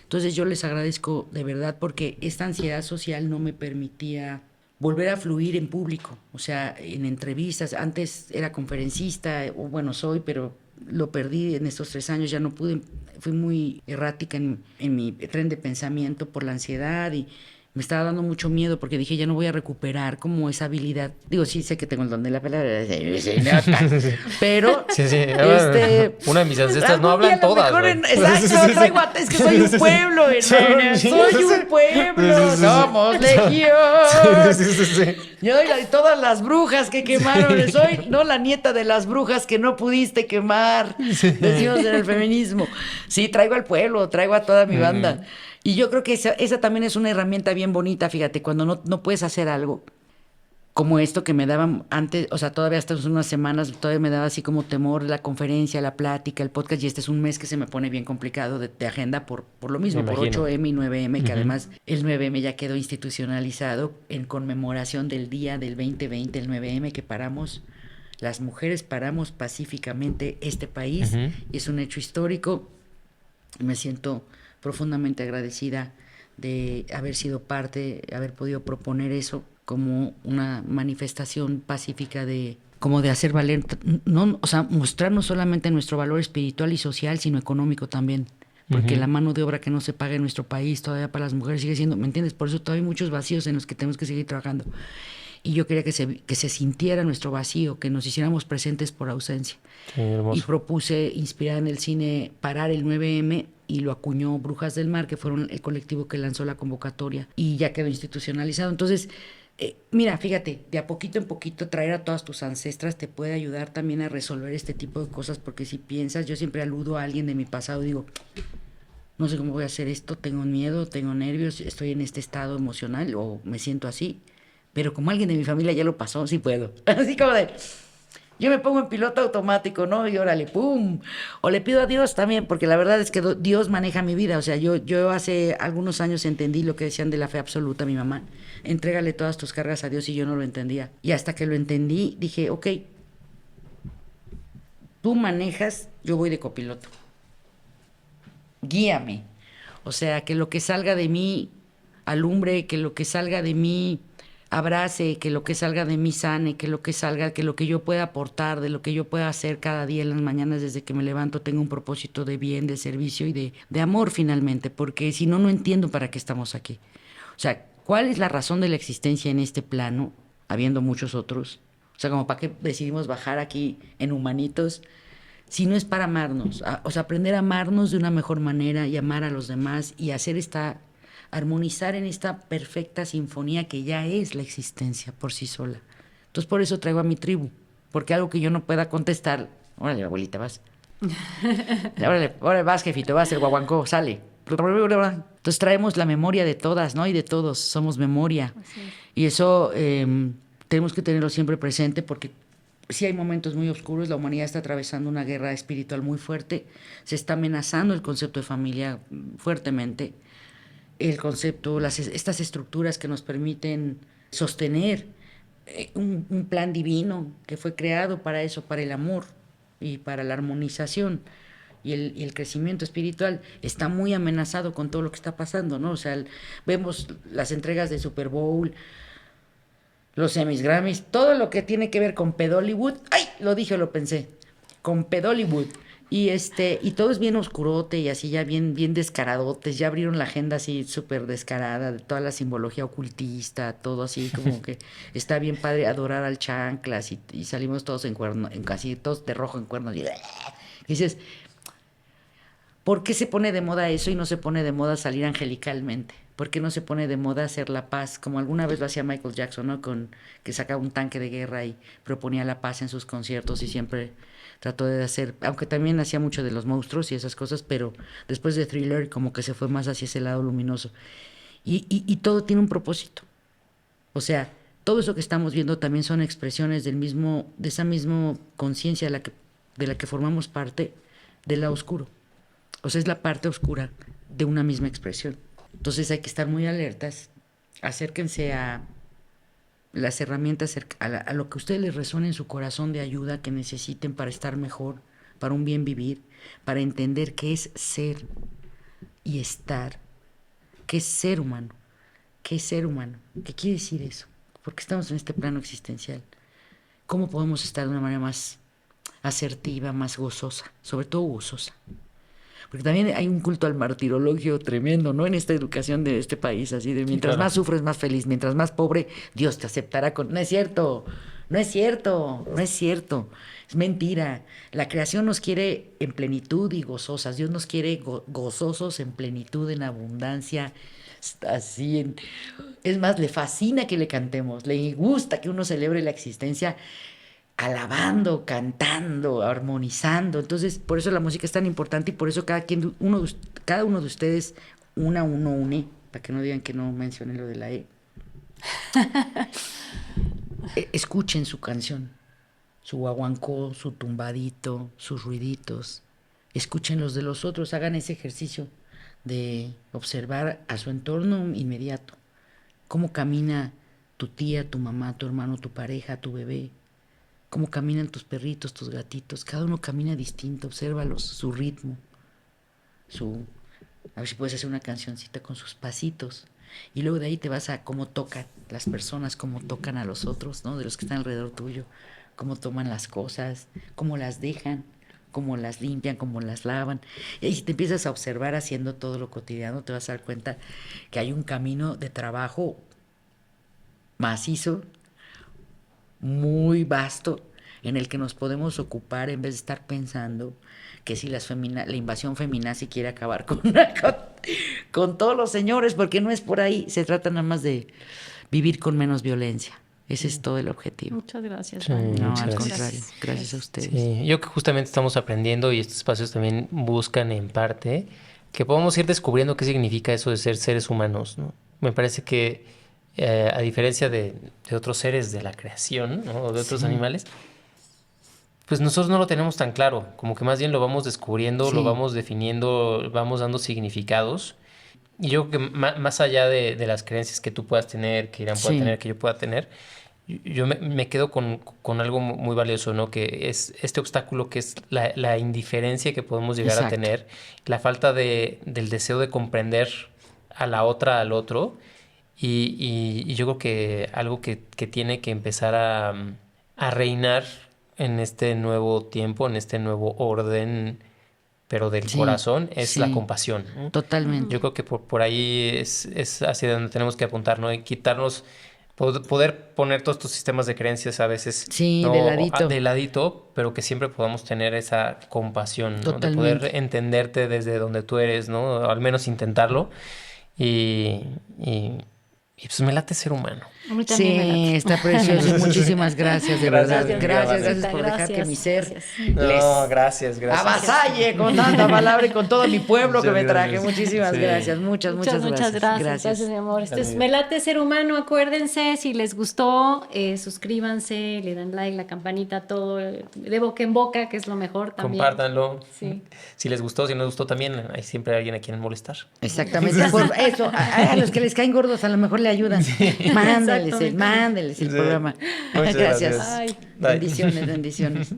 Entonces yo les agradezco de verdad porque esta ansiedad social no me permitía volver a fluir en público, o sea, en entrevistas. Antes era conferencista, o bueno, soy, pero lo perdí en estos 3 años, ya no pude, fui muy errática en mi tren de pensamiento por la ansiedad y me estaba dando mucho miedo porque dije, ya no voy a recuperar como esa habilidad. Digo, sí, sé que tengo el don de la palabra, pero... Sí. Una de mis ancestras no hablan todas. Exacto, es que soy un pueblo, hermana. Soy un pueblo. Somos legión. Sí. Yo soy de todas las brujas que quemaron. Soy no la nieta de las brujas que no pudiste quemar. Decimos en el feminismo. Sí, traigo al pueblo, traigo a toda mi banda. Y yo creo que esa también es una herramienta bien bonita, fíjate, cuando no puedes hacer algo como esto que me daban antes, o sea, todavía hasta unas semanas, todavía me daba así como temor la conferencia, la plática, el podcast, y este es un mes que se me pone bien complicado de agenda por lo mismo, por 8M y 9M, que además el 9M ya quedó institucionalizado en conmemoración del día del 2020, el 9M, que las mujeres paramos pacíficamente este país, y es un hecho histórico. Me siento profundamente agradecida de haber sido parte, haber podido proponer eso como una manifestación pacífica como de hacer valer, o sea, mostrar no solamente nuestro valor espiritual y social, sino económico también, porque la mano de obra que no se paga en nuestro país todavía para las mujeres sigue siendo, ¿me entiendes? Por eso todavía hay muchos vacíos en los que tenemos que seguir trabajando. Y yo quería que se sintiera nuestro vacío, que nos hiciéramos presentes por ausencia. Sí, hermoso. Y propuse, inspirada en el cine, parar el 9M, y lo acuñó Brujas del Mar, que fueron el colectivo que lanzó la convocatoria, y ya quedó institucionalizado. Entonces, mira, fíjate, de a poquito en poquito traer a todas tus ancestras te puede ayudar también a resolver este tipo de cosas, porque si piensas, yo siempre aludo a alguien de mi pasado, digo, no sé cómo voy a hacer esto, tengo miedo, tengo nervios, estoy en este estado emocional o me siento así, pero como alguien de mi familia ya lo pasó, sí puedo. Así como de, yo me pongo en piloto automático, ¿no? Y órale, ¡pum! O le pido a Dios también, porque la verdad es que Dios maneja mi vida. O sea, yo hace algunos años entendí lo que decían de la fe absoluta, mi mamá. Entrégale todas tus cargas a Dios, y yo no lo entendía. Y hasta que lo entendí, dije, ok, tú manejas, yo voy de copiloto. Guíame. O sea, que lo que salga de mí alumbre, que lo que salga de mí abrace, que lo que salga de mí sane, que lo que yo pueda aportar, de lo que yo pueda hacer cada día en las mañanas desde que me levanto, tenga un propósito de bien, de servicio y de amor finalmente, porque si no, no entiendo para qué estamos aquí. O sea, ¿cuál es la razón de la existencia en este plano, habiendo muchos otros? O sea, como para qué decidimos bajar aquí en humanitos, si no es para amarnos, o sea, aprender a amarnos de una mejor manera y amar a los demás y hacer esta armonizar en esta perfecta sinfonía que ya es la existencia por sí sola. Entonces por eso traigo a mi tribu, porque algo que yo no pueda contestar, órale, abuelita, vas. Órale, vas, jefito, vas, el guaguancó, sale. Entonces traemos la memoria de todas, ¿no? Y de todos, somos memoria. Y eso tenemos que tenerlo siempre presente porque sí hay momentos muy oscuros, la humanidad está atravesando una guerra espiritual muy fuerte, se está amenazando el concepto de familia fuertemente, el concepto, estas estructuras que nos permiten sostener un plan divino que fue creado para eso, para el amor y para la armonización. Y el crecimiento espiritual está muy amenazado con todo lo que está pasando, ¿no? O sea, vemos las entregas de Super Bowl, los Emmys, Grammys, todo lo que tiene que ver con Pedollywood. ¡Ay! Lo dije o lo pensé. Con Pedollywood. Y todo es bien oscurote y así ya bien descaradotes. Ya abrieron la agenda así súper descarada de toda la simbología ocultista, todo así como que está bien padre adorar al chanclas y salimos todos en cuerno, casi todos de rojo en cuernos. Y dices, ¿por qué se pone de moda eso y no se pone de moda salir angelicalmente? ¿Por qué no se pone de moda hacer la paz? Como alguna vez lo hacía Michael Jackson, ¿no? Que sacaba un tanque de guerra y proponía la paz en sus conciertos y siempre trató de hacer, aunque también hacía mucho de los monstruos y esas cosas, pero después de Thriller como que se fue más hacia ese lado luminoso. Y todo tiene un propósito. O sea, todo eso que estamos viendo también son expresiones de esa misma conciencia de la que formamos parte, del lado oscuro. O sea, es la parte oscura de una misma expresión. Entonces hay que estar muy alertas. Acérquense a las herramientas, a lo que a ustedes les resuene en su corazón de ayuda que necesiten para estar mejor, para un bien vivir, para entender qué es ser y estar, qué es ser humano, qué es ser humano, qué quiere decir eso, porque estamos en este plano existencial. ¿Cómo podemos estar de una manera más asertiva, más gozosa, sobre todo gozosa? Porque también hay un culto al martirologio tremendo, ¿no? En esta educación de este país, así de mientras más sufres, más feliz, mientras más pobre, Dios te aceptará con... No es cierto, no es cierto, no es cierto, es mentira. La creación nos quiere en plenitud y gozosas, Dios nos quiere gozosos en plenitud, en abundancia, así. Es más, le fascina que le cantemos, le gusta que uno celebre la existencia alabando, cantando, armonizando. Entonces, por eso la música es tan importante y por eso cada uno de ustedes uno une, para que no digan que no mencioné lo de la E. Escuchen su canción, su guaguancó, su tumbadito, sus ruiditos. Escuchen los de los otros, hagan ese ejercicio de observar a su entorno inmediato. Cómo camina tu tía, tu mamá, tu hermano, tu pareja, tu bebé. Cómo caminan tus perritos, tus gatitos. Cada uno camina distinto, obsérvalos, su ritmo. A ver si puedes hacer una cancioncita con sus pasitos. Y luego de ahí te vas a cómo tocan las personas, cómo tocan a los otros, ¿no? De los que están alrededor tuyo. Cómo toman las cosas, cómo las dejan, cómo las limpian, cómo las lavan. Y si te empiezas a observar haciendo todo lo cotidiano, te vas a dar cuenta que hay un camino de trabajo macizo, muy vasto, en el que nos podemos ocupar en vez de estar pensando que si la invasión feminazi quiere acabar con todos los señores, porque no es por ahí, se trata nada más de vivir con menos violencia. Ese es todo el objetivo. Muchas gracias. Sí, no, al contrario, gracias a ustedes. Sí, yo que justamente estamos aprendiendo y estos espacios también buscan en parte que podamos ir descubriendo qué significa eso de ser seres humanos, ¿no? Me parece que a diferencia de otros seres de la creación, ¿no? O de otros animales, pues nosotros no lo tenemos tan claro, como que más bien lo vamos descubriendo, lo vamos definiendo, vamos dando significados. Y yo creo que más allá de las creencias que tú puedas tener, que Irán pueda tener, que yo pueda tener, yo me quedo con algo muy valioso, ¿no? Que es este obstáculo que es la indiferencia que podemos llegar a tener, la falta del deseo de comprender a la otra, al otro. Y yo creo que algo que tiene que empezar a reinar en este nuevo tiempo, en este nuevo orden, pero del corazón, es la compasión, ¿no? Totalmente. Yo creo que por ahí es hacia donde tenemos que apuntar, ¿no? Y quitarnos, poder poner todos estos sistemas de creencias a veces ¿no? de ladito, pero que siempre podamos tener esa compasión, ¿no? De poder entenderte desde donde tú eres, ¿no? Al menos intentarlo. Y pues me late ser humano. Sí, está precioso. Muchísimas gracias, de verdad. Gracias por dejar que mi ser gracias. avasalle con tanta palabra y con todo mi pueblo que me traje. Muchísimas gracias. Muchas gracias. Gracias, mi amor. Esto es Me late ser humano. Acuérdense, si les gustó, suscríbanse, le dan like, la campanita, todo de boca en boca, que es lo mejor también. Compártanlo. Sí. Si les gustó, si no les gustó también, hay siempre alguien a quien molestar. Exactamente. Por eso, a los que les caen gordos a lo mejor le ayudan. Mándeles el programa. Muchas Gracias. Ay. Bendiciones.